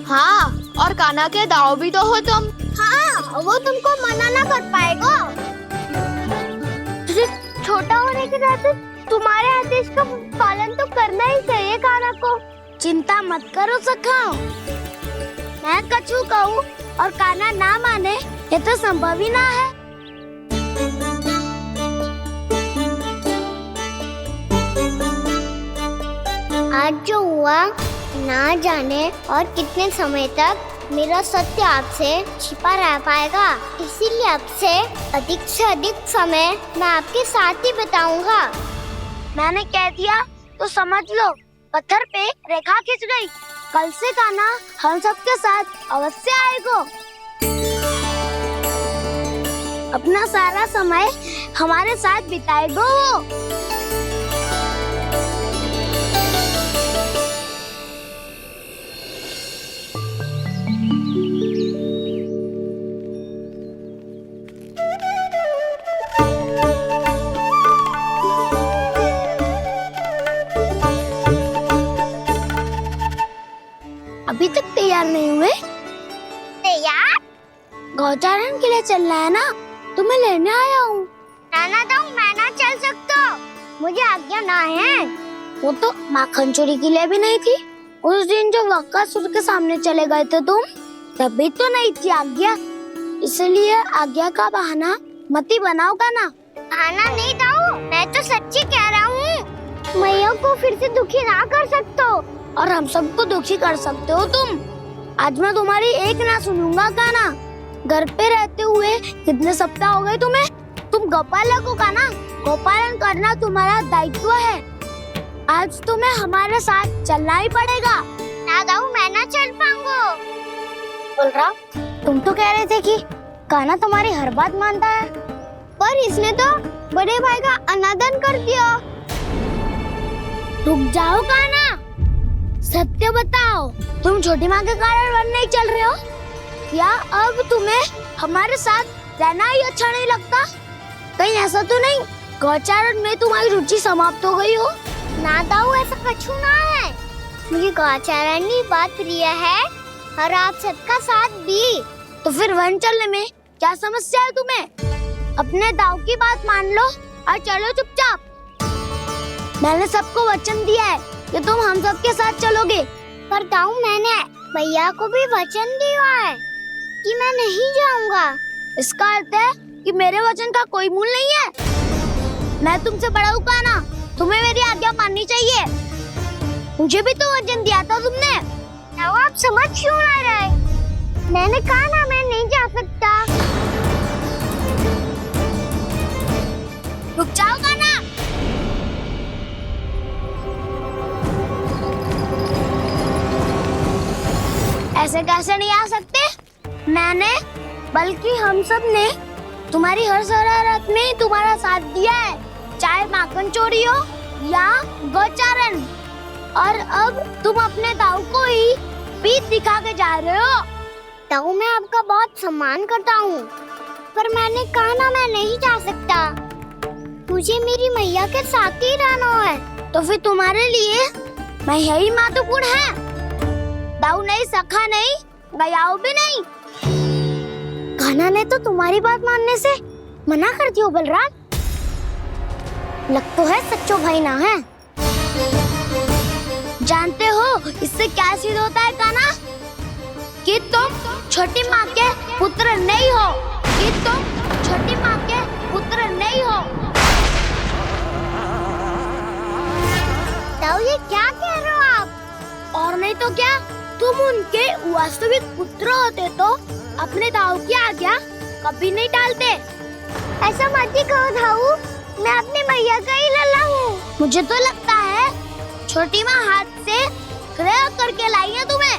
हाँ, और कान्हा के दाव भी तो हो तुम। हाँ, वो तुमको मना ना कर पाएगा। तुझे छोटा होने के नाते तुम्हारे आदेश का पालन तो करना ही चाहिए कान्हा को। चिंता मत करो सखा, मैं कछु कहूँ और कान्हा ना माने, ये तो संभव ही ना है। आज जो हुआ ना जाने और कितने समय तक मेरा सत्य आपसे छिपा रह पाएगा, इसीलिए आपसे अधिक से अधिक समय मैं आपके साथ ही बिताऊंगा। मैंने कह दिया तो समझ लो, पत्थर पे रेखा खिंच गई। कल से कान्हा हम सबके साथ अवश्य आएगा। अपना सारा समय हमारे साथ बिताएगा वो। अभी तक तैयार नहीं हुए? तैयार? गौचारण के लिए चलना है ना, तुम्हें लेने आया हूँ। नाना तो मैं ना चल सकता, मुझे आज्ञा ना है। वो तो माखन चोरी के लिए भी नहीं थी। उस दिन जो वक्कासुर के सामने चले गए थे तुम, तभी तो नहीं थी आज्ञा। इसलिए आज्ञा का बहाना मत ही बनाओ ना। बहाना नहीं था, मैं तो सच्ची कह रहा हूँ। मैया को फिर से दुखी ना कर सकते हो और हम सबको दुखी कर सकते हो तुम। आज मैं तुम्हारी एक ना सुनूंगा कान्हा। घर पे रहते हुए कितने सप्ताह हो गए तुम्हें? तुम गोपालक हो का ना? गोपालन करना तुम्हारा दायित्व है। आज तुम्हें हमारे साथ चलना ही पड़ेगा। ना दाऊ, मैं ना चल पाऊंगा। बलराम, तुम तो कह रहे थे कि कान्हा तुम्हारी हर बात मानता है, पर इसने तो बड़े भाई का अनादर कर दिया। रुक जाओ कान्हा, सत्य बताओ, तुम छोटी माँ के कारण वन नहीं चल रहे हो या अब तुम्हें हमारे साथ रहना ही अच्छा नहीं लगता? कहीं ऐसा तो नहीं गौचारण में तुम्हारी रुचि समाप्त हो गई हो? ना दाऊ, ऐसा कछु ना है। मुझे गौचारण की बात प्रिय है और आप सबका साथ भी। तो फिर वन चलने में क्या समस्या है तुम्हें? अपने दाऊ की बात मान लो और चलो चुपचाप। मैंने सबको वचन दिया है कि तुम हम सबके साथ चलोगे। पर दाऊ, मैंने भैया को भी वचन दिया है कि मैं नहीं जाऊंगा। इसका अर्थ है कि मेरे वचन का कोई मूल नहीं है। मैं तुमसे बड़ा हूँ कान्हा, तुम्हें मेरी आज्ञा माननी चाहिए। मुझे भी तो वचन दिया था तुमने। आप समझ क्यों आ रहे? मैंने कहा ना, मैं नहीं जा सकता। रुक जाओ कान्हा। ऐसे कैसे नहीं आ सकते? मैंने बल्कि हम सब ने तुम्हारी हर शरारत में तुम्हारा साथ दिया है, चाहे माखन चोरी हो या गौचारण। और अब तुम अपने दाऊ को ही पीठ दिखा के जा रहे हो। दाऊ, मैं आपका बहुत सम्मान करता हूँ, पर मैंने कहा ना, मैं नहीं जा सकता। मुझे मेरी मैया के साथ ही रहना है। तो फिर तुम्हारे लिए मैं यही महत्वपूर्ण है। दाऊ नहीं, सखा नहीं, गयाऊ भी नहीं। कान्हा ने तो तुम्हारी बात मानने से मना कर दियो बलराम। लग तो है सच्चो भाई ना है। जानते हो इससे क्या सिद्ध होता है कान्हा? कि तुम छोटी माँ के पुत्र नहीं हो, कि तुम छोटी माँ के पुत्र नहीं हो। दाऊ, ये क्या कह रहे हो आप? और नहीं तो क्या, तुम उनके वास्तविक पुत्र होते तो अपने दाऊ की आज्ञा कभी नहीं टालते। ऐसा मत ही कहो दाऊ, मैं अपनी मैया का ही लल्ला हूँ। मुझे तो लगता है छोटी माँ हाथ से ग्रह करके लाई है तुम्हें।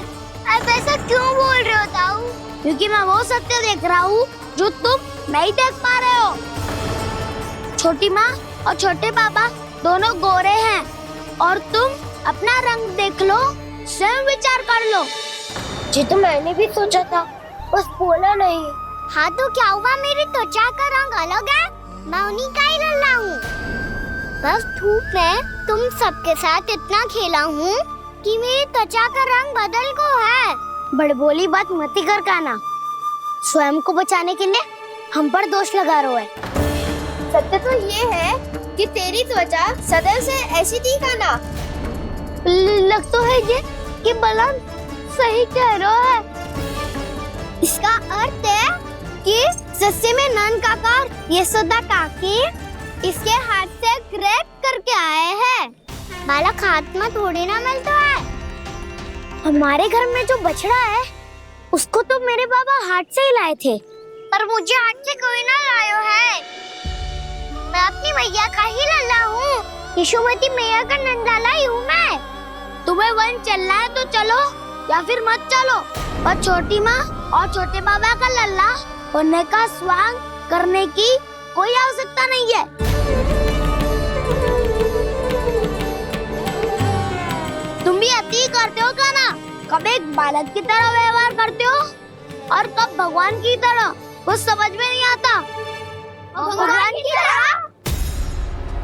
आप ऐसा क्यों बोल रहे हो दाऊ? क्योंकि मैं वो सत्य देख रहा हूँ जो तुम नहीं देख पा रहे हो। छोटी माँ और छोटे पापा दोनों गोरे हैं और तुम अपना रंग देख लो, स्वयं विचार कर लो। जी तो मैंने भी सोचा था, बस बोला नहीं। हाँ तो क्या हुआ, मेरी त्वचा का रंग अलग है, मैं उन्हीं का ही लल्ला हूँ। बस धूप में तुम सबके साथ इतना खेला हूँ कि मेरी त्वचा का रंग बदल को है। बड़बोली बात मत ही कर कान्हा, स्वयं को बचाने के लिए हम पर दोष लगा रहे है। सत्य तो ये है कि तेरी त्वचा सदैव से ऐसी थी कान्हा। लग तो है ये कि बलराम सही कह रहा है। इसका अर्थ है कि सस्ते में नन काका यशोदा काकी इसके हाथ से ग्रेट करके आए हैं। बालक हाथ में थोड़ी ना मिलता है। हमारे घर में जो बछड़ा है उसको तो मेरे बाबा हाथ से ही लाए थे, पर मुझे हाथ से कोई ना लायो है। मैं अपनी मैया का ही लल्ला हूँ, यशोमती मैया का नंदलाला ही हूँ मैं। तुम्हें वन चलना है तो चलो या फिर मत चलो, पर छोटी माँ और छोटे बाबा का लल्ला होने का स्वांग करने की कोई आवश्यकता नहीं है। तुम भी अति करते हो कान्हा, कब एक बालक की तरह व्यवहार करते हो और कब भगवान की तरह, कुछ समझ में नहीं आता। भगवान की तरह?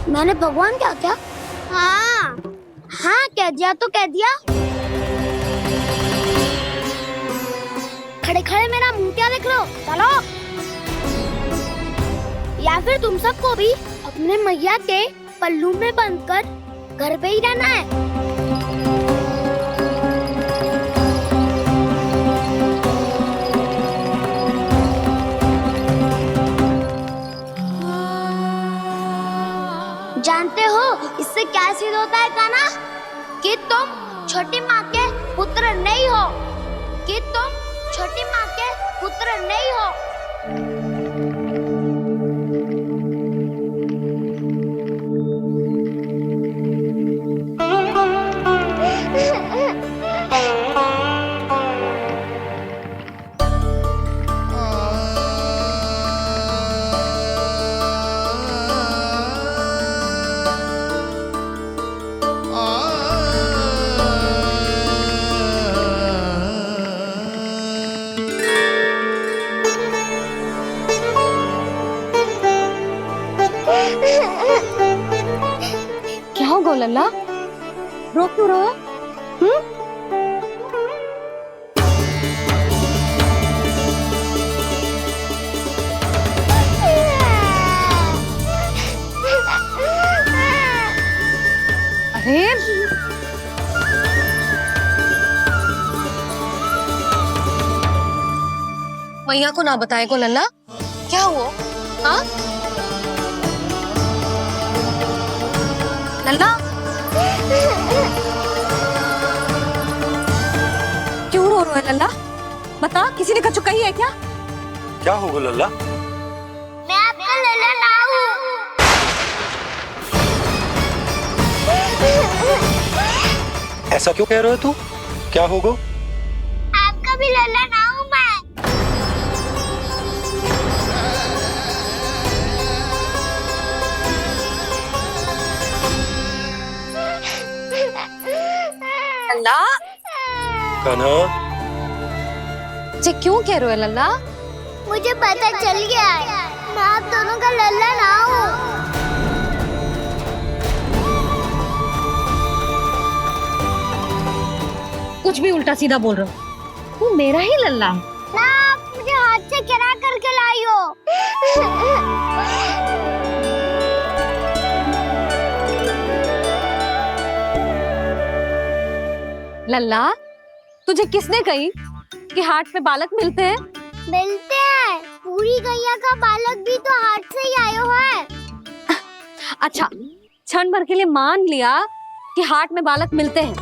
मैंने भगवान क्या किया? हाँ हाँ कह दिया तो कह दिया। खड़े खड़े मेरा मुंह क्या देख लो, चलो। या फिर तुम सबको भी अपने मैया के पल्लू में बंधकर घर पे ही रहना है। जानते हो इससे क्या सिद्ध होता है कान्हा? कि तुम छोटी माँ के पुत्र नहीं हो, कि तुम छोटी माँ के पुत्र नहीं हो। लल्ला? रो क्यों रहा? अरे मैया को ना बताए को लल्ला, क्या हुआ? हाँ लल्ला, क्यों रो रहा है लल्ला? बता, किसी ने कछु कही है क्या? क्या होगा लल्ला? मैं आपका लल्ला ना हूँ। ऐसा क्यों कह रहे हो तू? क्या होगा? आपका भी लल्ला ना हूँ मैं। लल्ला, कान्हा, जे क्यों कह रहे हो लल्ला? मुझे पता चल गया है, मैं आप दोनों का लल्ला ना हूँ। कुछ भी उल्टा सीधा बोल रहे हो। तू मेरा ही लल्ला है ना, आप मुझे हाथ से गिरा करके लाई हो। लल्ला, तुझे किसने कही कि हाट में बालक मिलते हैं? मिलते हैं, पूरी गैया का बालक भी तो हाट से ही आयो है। अच्छा, क्षण भर के लिए मान लिया कि हाट में बालक मिलते हैं,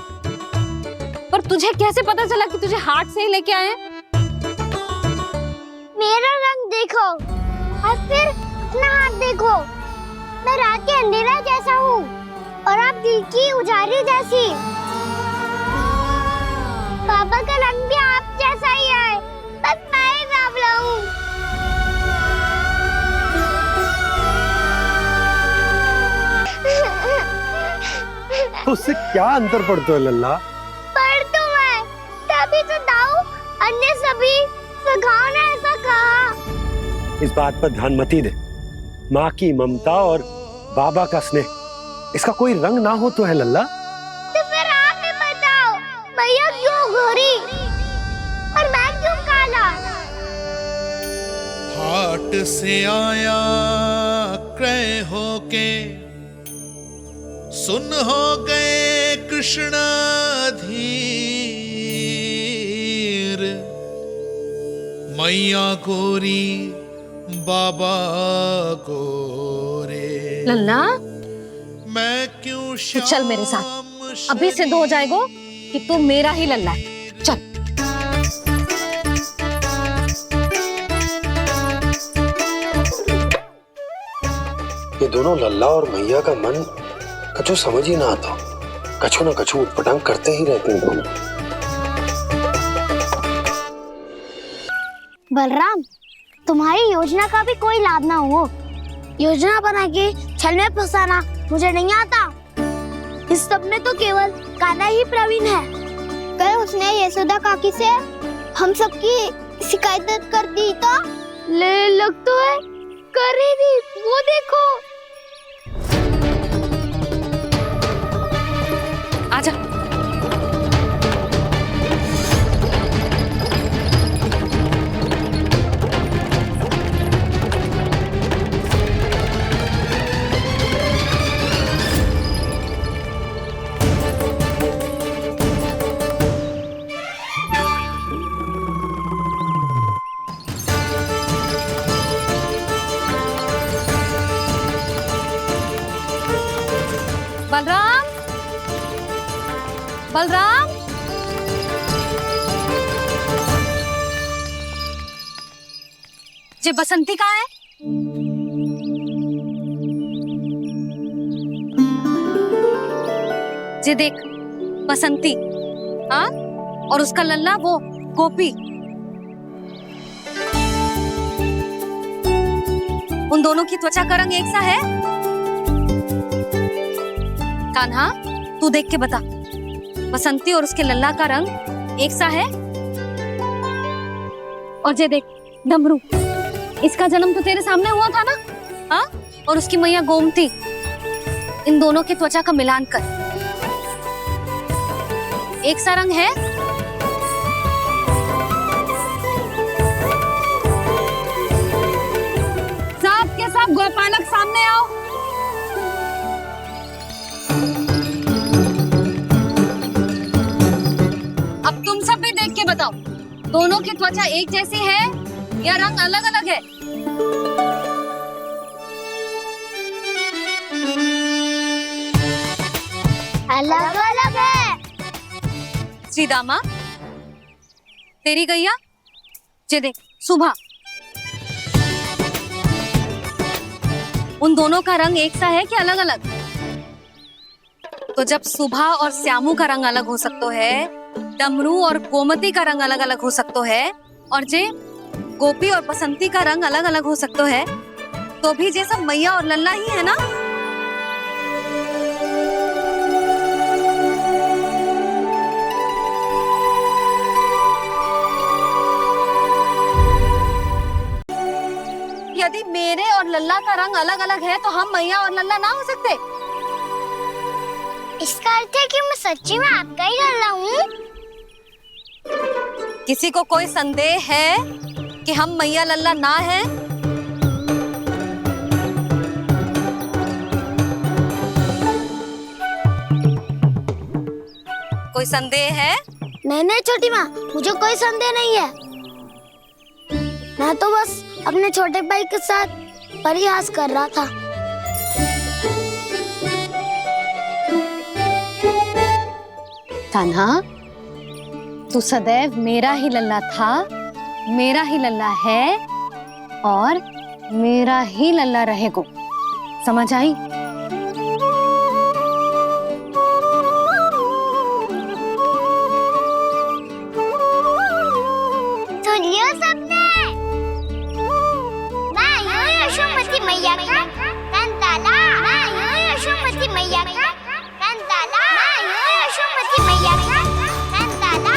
पर तुझे कैसे पता चला कि तुझे हाट से ही लेके आए हैं? मेरा रंग देखो और फिर अपना हाथ देखो। मैं रात के अंधेरा जैसा हूँ और आप दिल की उजाली जैसी। पापा का रंग भी आप जैसा ही है, बस मैं ही बावला हूँ। उससे क्या अंतर पड़ता है लल्ला? पर तो मैं तभी तो दाऊ अन्य सभी सखाओ ने ऐसा कहा। इस बात पर ध्यान मत ही दे। माँ की ममता और बाबा का स्नेह, इसका कोई रंग ना हो तो है लल्ला? तो फिर आप ही बताओ, भैया क्यों गोरी और मैं क्यों काला? हाट से आया क्रय होके, सुन हो गए कृष्ण धीर। मैया गोरी बाबा गोरे। लल्ला, मैं क्यों तू चल मेरे साथ, अभी सिद्ध हो जाएगा कि तू मेरा ही लल्ला है। चल। ये दोनों लल्ला और मैया का मन कछु समझ ही ना आता, कछु ना कछु उटपटांग करते ही रहते हैं दोनों। बलराम, तुम्हारी योजना का भी कोई लाभ ना हो। योजना बना के छल में फंसाना मुझे नहीं आता। इस सब में तो केवल कान्हा ही प्रवीण है। कल उसने यशोदा काकी से हम सबकी शिकायत कर दी तो ले लग तो है कर ही दी, वो देखो। आजा। बलराम, बलराम, जे बसंती कहाँ है? जे देख, बसंती, हाँ, और उसका लल्ला वो गोपी। उन दोनों की त्वचा का रंग एक सा है? कान्हा, तू देख के बता, बसंती और उसके लल्ला का रंग एक सा है? और जे देख, डमरू, इसका जन्म तो तेरे सामने हुआ था ना? हाँ, और उसकी मैया गोमती, इन दोनों की त्वचा का मिलान कर। एक सा रंग है? सब के सब गोपालक सामने आओ। अब तुम सब भी देख के बताओ, दोनों की त्वचा एक जैसी है या रंग अलग अलग है? अलग अलग है। श्रीदामा, तेरी गैया, ये देख सुभा, उन दोनों का रंग एक सा है कि अलग अलग? तो जब सुभा और श्यामू का रंग अलग हो सकता है, डमरू और गोमती का रंग अलग अलग हो सकता है, और जे गोपी और बसंती का रंग अलग अलग हो सकता है, तो भी जे सब मैया और लल्ला ही है ना? यदि मेरे और लल्ला का रंग अलग अलग है तो हम मैया और लल्ला ना हो सकते? इसका अर्थ है कि मैं सच्ची में आपका ही लल्ला हूँ? किसी को कोई संदेह है कि हम मैया लल्ला ना हैं? कोई संदेह है? नहीं छोटी माँ, मुझे कोई संदेह नहीं है। मैं तो बस अपने छोटे भाई के साथ परिहास कर रहा था। कान्हा, तू सदैव मेरा ही लल्ला था, मेरा ही लल्ला है और मेरा ही लल्ला रहेगा। समझ आई? सुनियो सबने, मैं हूँ यशोमती मैया का कंताला। मैं हूँ यशोमती मैया का कंताला। मैं हूँ यशोमती मैया का कंताला।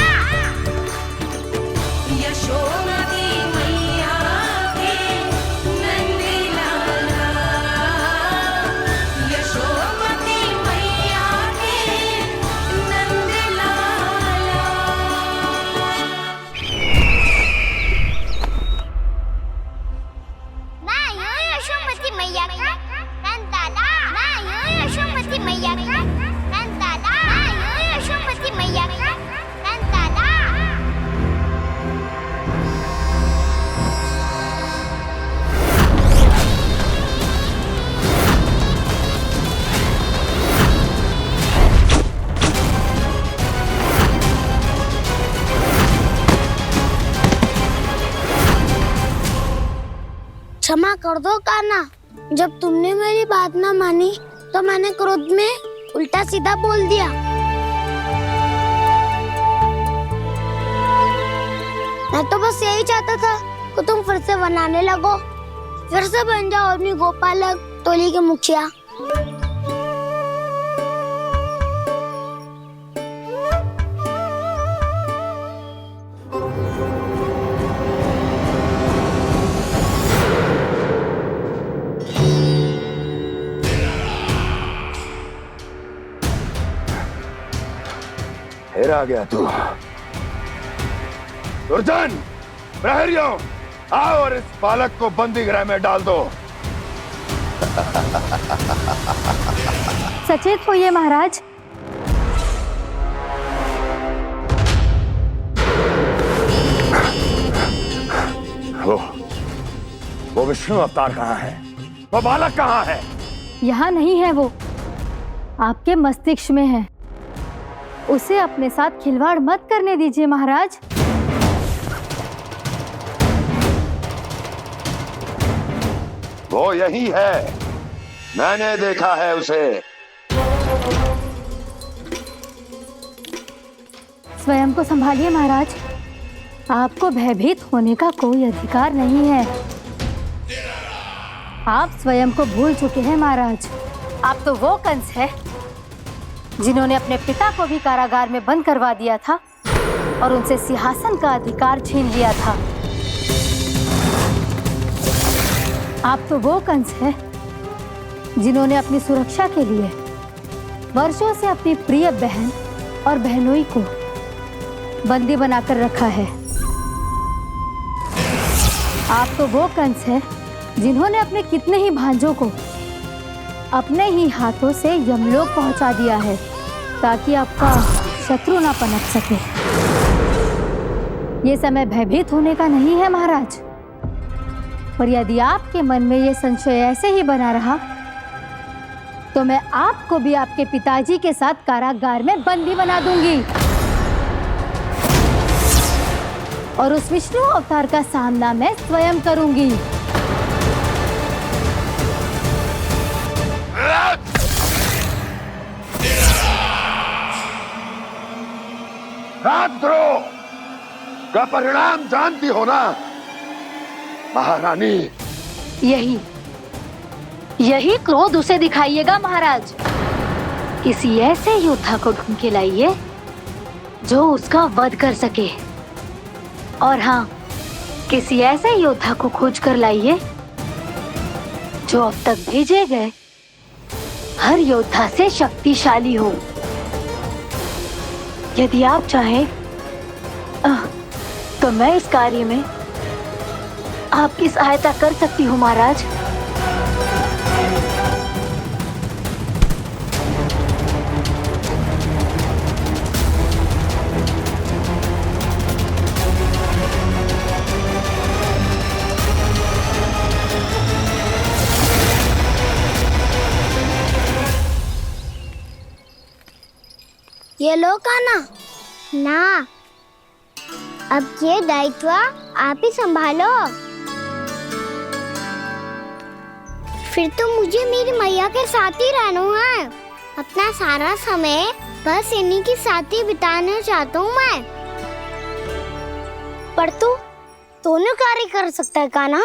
यशोमती मैया के नंदी लाला, यशोमती मैया के नंदी लाला। मैं हूँ यशोमती मैया का कंताला। मैं हूँ यशोमती मैया का कंताला। मैं हूँ यशोमती मैया का कंताला। क्षमा कर दो कान्हा, जब तुमने मेरी बात ना मानी तो मैंने क्रोध में उल्टा सीधा बोल दिया। मैं तो बस यही चाहता था कि तुम फिर से बनाने लगो, फिर से बन जाओ अपनी गोपालक टोली के मुखिया। फिर आ गया तू। दुर्जन, प्रहरियों, आओ और इस बालक को बंदी गृह में डाल दो। सचेत होइए महाराज। वो विष्णु अवतार कहाँ है? वो बालक कहाँ है? यहाँ नहीं है वो, आपके मस्तिष्क में है। उसे अपने साथ खिलवाड़ मत करने दीजिए महाराज। वो यही है, मैंने देखा है उसे। स्वयं को संभालिए महाराज, आपको भयभीत होने का कोई अधिकार नहीं है। आप स्वयं को भूल चुके हैं महाराज। आप तो वो कंस है जिन्होंने अपने पिता को भी कारागार में बंद करवा दिया था और उनसे सिंहासन का अधिकार छीन लिया था। आप तो वो कंस है जिन्होंने अपनी सुरक्षा के लिए वर्षों से अपनी प्रिय बहन और बहनोई को बंदी बनाकर रखा है। आप तो वो कंस है जिन्होंने अपने कितने ही भांजों को अपने ही हाथों से यमलोक पहुंचा दिया है ताकि आपका शत्रु ना पनप सके। ये समय भयभीत होने का नहीं है महाराज, पर यदि आपके मन में ये संशय ऐसे ही बना रहा तो मैं आपको भी आपके पिताजी के साथ कारागार में बंदी बना दूंगी और उस विष्णु अवतार का सामना मैं स्वयं करूंगी। राजद्रोह का परिणाम जानती हो ना महारानी? यही क्रोध उसे दिखाइएगा महाराज। किसी ऐसे योद्धा को ढूंढ के लाइए जो उसका वध कर सके, और हाँ, किसी ऐसे योद्धा को खोज कर लाइए जो अब तक भेजे गए हर योद्धा से शक्तिशाली हो। यदि आप चाहें तो मैं इस कार्य में आपकी सहायता कर सकती हूँ महाराज। ये लो काना। ना, अब ये दायित्व आप ही संभालो। फिर तो मुझे मेरी मैया के साथ ही रहना है। अपना सारा समय बस इन्हीं के साथ ही बिताना चाहता हूँ मैं। पर तू दोनों कार्य कर सकता है काना।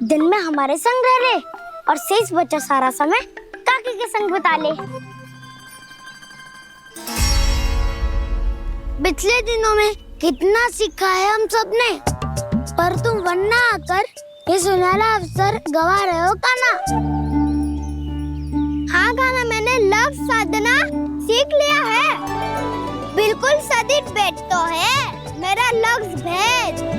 दिन में हमारे संग रह ले और शेष बचा सारा समय काकी के संग बिता ले। पिछले दिनों में कितना सीखा है हम सबने, पर तुम वरना आकर ये सुनहरा अवसर गवा रहे हो काना। हाँ काना, मैंने लक्ष्य साधना सीख लिया है। बिल्कुल सदित भेद तो है मेरा लक्ष्य भेद।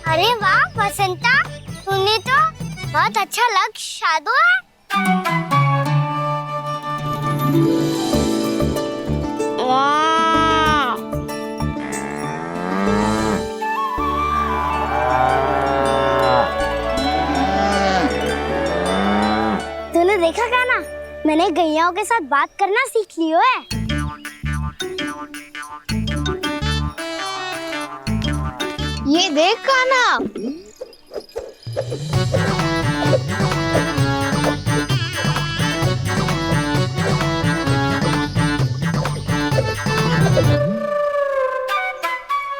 अरे वाह वसंता, तूने तो बहुत अच्छा लक्ष्य साधा है। वाह, तूने देखा क्या ना, मैंने गैयाओं के साथ बात करना सीख लियो है। ये देख काना,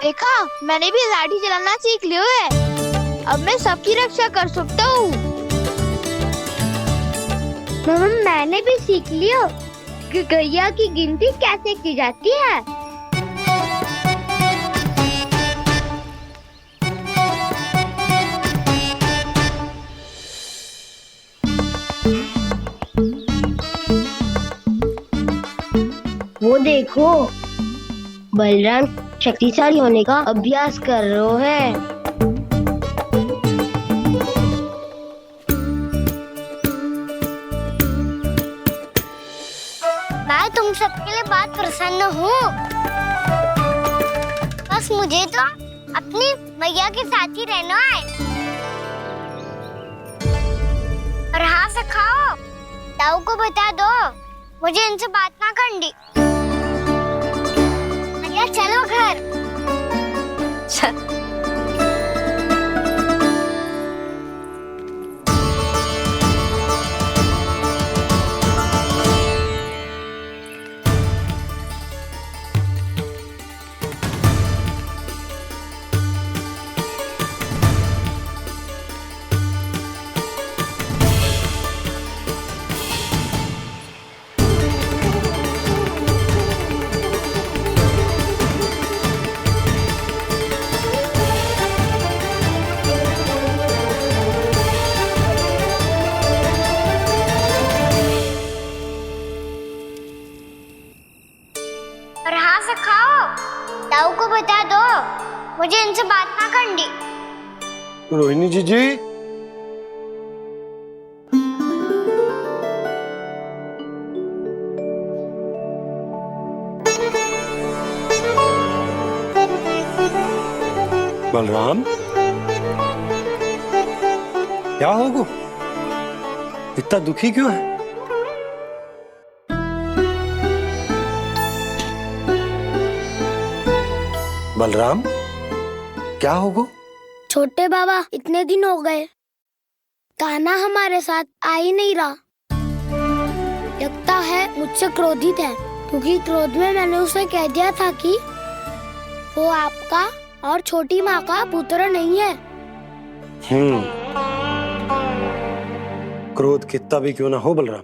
देखा, मैंने भी लाठी चलाना सीख लियो है। अब मैं सबकी रक्षा कर सकता हूँ। मैंने भी सीख लियो कि गैया की गिनती कैसे की जाती है। वो देखो, बलराम शक्तिशाली होने का अभ्यास कर रहे हैं। मैं तुम सबके लिए बात प्रसन्न हूँ। बस मुझे तो अपनी मैया के साथ ही रहना है। और हाँ सखाओ, ताऊ को बता दो मुझे इनसे बात ना करनी। चलो घर। मुझे इनसे बात ना करनी। रोहिणी जी बलराम, क्या होगा? इतना दुखी क्यों है? बलराम, क्या होगा? छोटे बाबा, इतने दिन हो गए कान्हा हमारे साथ आ ही नहीं रहा। लगता है मुझसे क्रोधित है, क्योंकि क्रोध में मैंने उसे कह दिया था कि वो आपका और छोटी माँ का पुत्र नहीं है। क्रोध कितना भी क्यों ना हो बलराम,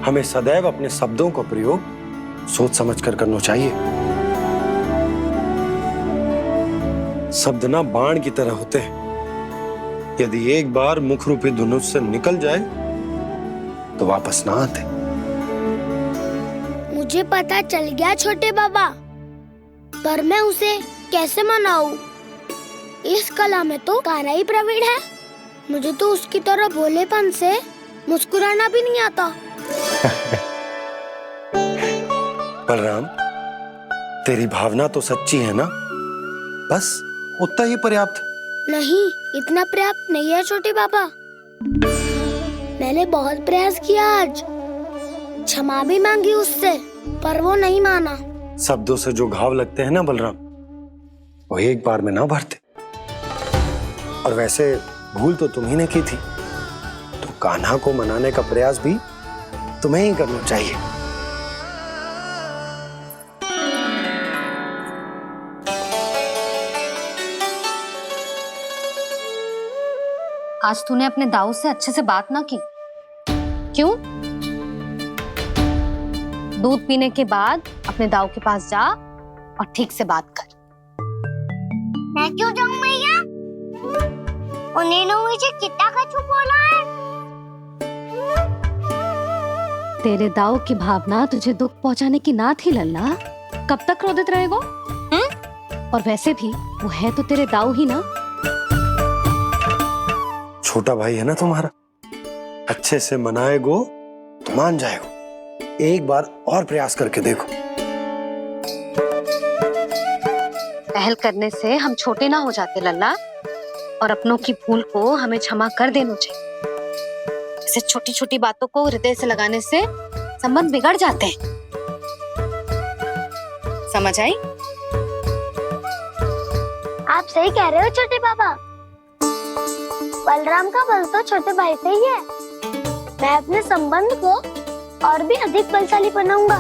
हमें सदैव अपने शब्दों का प्रयोग सोच समझ कर करना चाहिए। शब्द ना बाण की तरह होते हैं, यदि एक बार मुख रूपी धनुष से निकल जाए तो वापस ना आते। मुझे पता चल गया छोटे बाबा, पर मैं उसे कैसे मनाऊं? इस कला में तो कान्हा ही प्रवीण है। मुझे तो उसकी तरह भोलेपन से मुस्कुराना भी नहीं आता। बलराम, तेरी भावना तो सच्ची है ना, बस उतना ही पर्याप्त। नहीं, इतना पर्याप्त नहीं है छोटे बाबा। मैंने बहुत प्रयास किया, आज क्षमा भी मांगी उससे, पर वो नहीं माना। शब्दों से जो घाव लगते हैं ना बलराम, वो एक बार में ना भरते। और वैसे भूल तो तुम्ही ने की थी, तो कान्हा को मनाने का प्रयास भी तुम्हें ही करना चाहिए। आज तूने अपने दाऊ से अच्छे से बात ना की, क्यों? दूध पीने के बाद अपने दाऊ के पास जा और ठीक से बात कर। मैं क्यों जाऊं मैया? उन्होंने मुझे कितना कछु बोला है। तेरे दाऊ की भावना तुझे दुख पहुंचाने की ना थी लल्ला। कब तक क्रोधित रहेगो? और वैसे भी वो है तो तेरे दाऊ ही ना। छोटा भाई है ना तुम्हारा, अच्छे से मनाएगो तो मान जाएगो। एक बार और प्रयास करके देखो। पहल करने से हम छोटे ना हो जाते लल्ला, और अपनों की भूल को हमें क्षमा कर देना चाहिए। ऐसे छोटी छोटी बातों को हृदय से लगाने से संबंध बिगड़ जाते हैं। समझ आई? आप सही कह रहे हो छोटे बाबा। बलराम का बल तो छोटे भाई से ही है। मैं अपने संबंध को और भी अधिक बलशाली बनाऊंगा।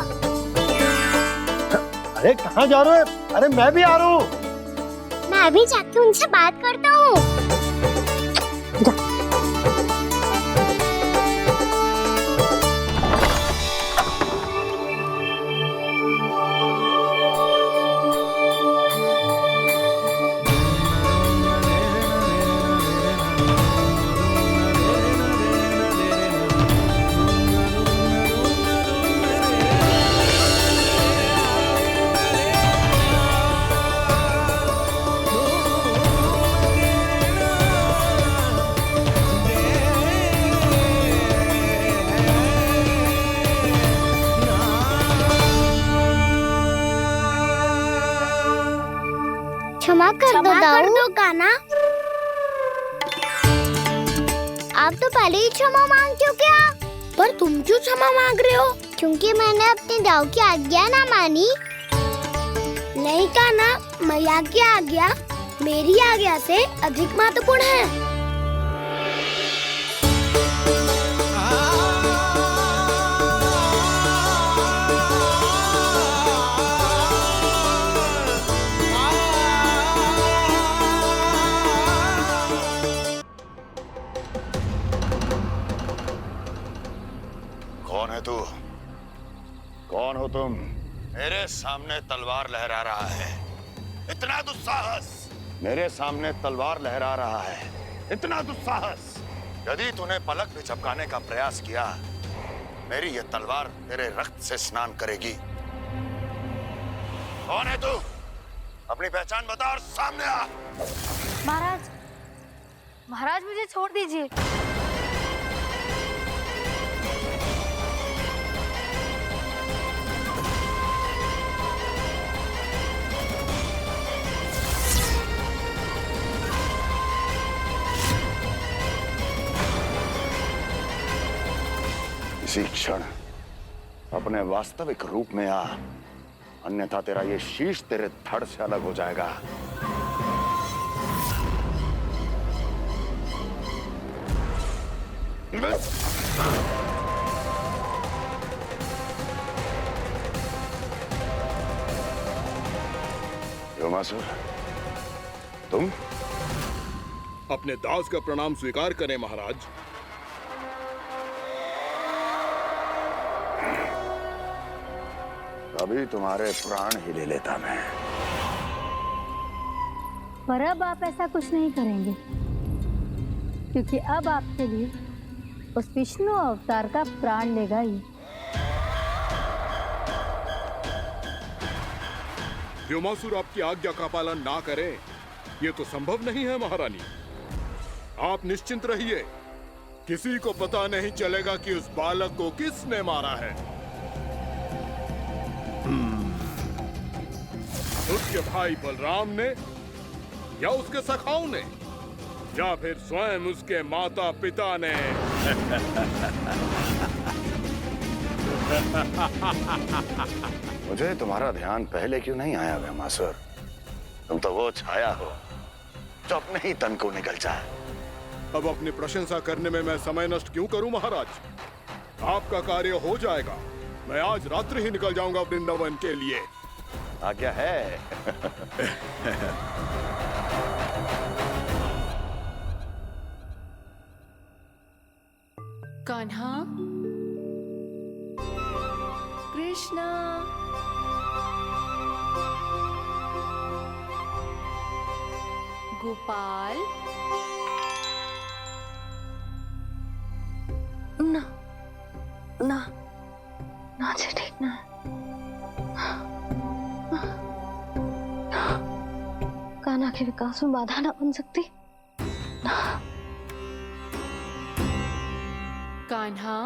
अरे कहाँ जा रहे हो? अरे मैं भी आ रहा हूँ। मैं भी जाके उनसे बात करता हूँ। क्षमा कर दो कान्हा। आप तो पहले ही क्षमा मांगते हो क्या? पर तुम क्यों क्षमा मांग रहे हो? क्योंकि मैंने अपने दाऊ की आज्ञा ना मानी। नहीं कान्हा, मैया की आज्ञा मेरी आज्ञा से अधिक महत्वपूर्ण है। कौन है तू? कौन हो तुम? मेरे सामने तलवार लहरा रहा है, इतना दुस्साहस! मेरे सामने तलवार लहरा रहा है, इतना दुस्साहस! यदि तूने पलक भी झपकाने का प्रयास किया, मेरी ये तलवार तेरे रक्त से स्नान करेगी। कौन है तू? अपनी पहचान बता और सामने आ। महाराज, महाराज मुझे छोड़ दीजिए। इसी क्षण अपने वास्तविक रूप में आ, अन्यथा तेरा ये शीश तेरे धड़ से अलग हो जाएगा। योमासुर, तुम अपने दास का प्रणाम स्वीकार करें महाराज। अभी तुम्हारे प्राण ही ले लेता मैं। पर अब आप ऐसा कुछ नहीं करेंगे, क्योंकि अब आपके लिए उस विष्णु अवतार का प्राण लेगा ही। व्योमासुर आपकी आज्ञा का पालन ना करें, ये तो संभव नहीं है महारानी। आप निश्चिंत रहिए, किसी को पता नहीं चलेगा कि उस बालक को किसने मारा है। उसके भाई बलराम ने, या उसके सखाओं ने, या फिर स्वयं उसके माता पिता ने। मुझे तुम्हारा ध्यान पहले क्यों नहीं आया व्योमासुर? तुम तो वो छाया हो जो अपने ही तन को निकल जाए। अब अपनी प्रशंसा करने में मैं समय नष्ट क्यों करूं महाराज? आपका कार्य हो जाएगा। मैं आज रात्रि ही निकल जाऊंगा वृंदावन के लिए। आज्ञा है। कान्हा, कृष्णा, गोपाल। ना ना ना, अच्छा ठीक ना। कान्हा के विकास में बाधा ना बन सकती। कान्हा,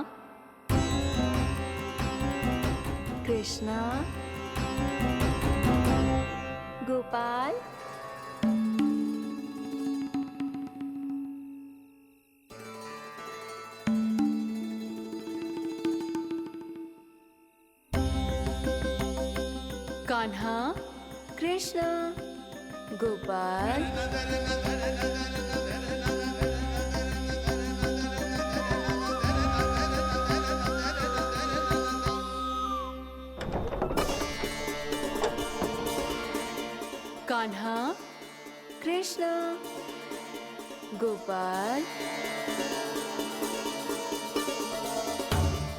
कृष्णा, गोपाल। कान्हा, कृष्णा, गोपाल। कान्हा, कृष्णा, गोपाल।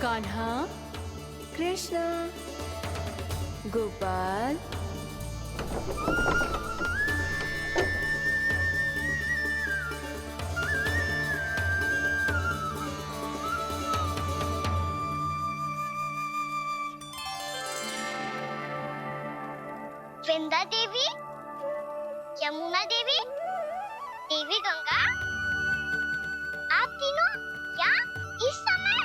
कान्हा, कृष्णा, गोपाल। वृंदा देवी, यमुना देवी, देवी गंगा, आप तीनों यहाँ इस समय?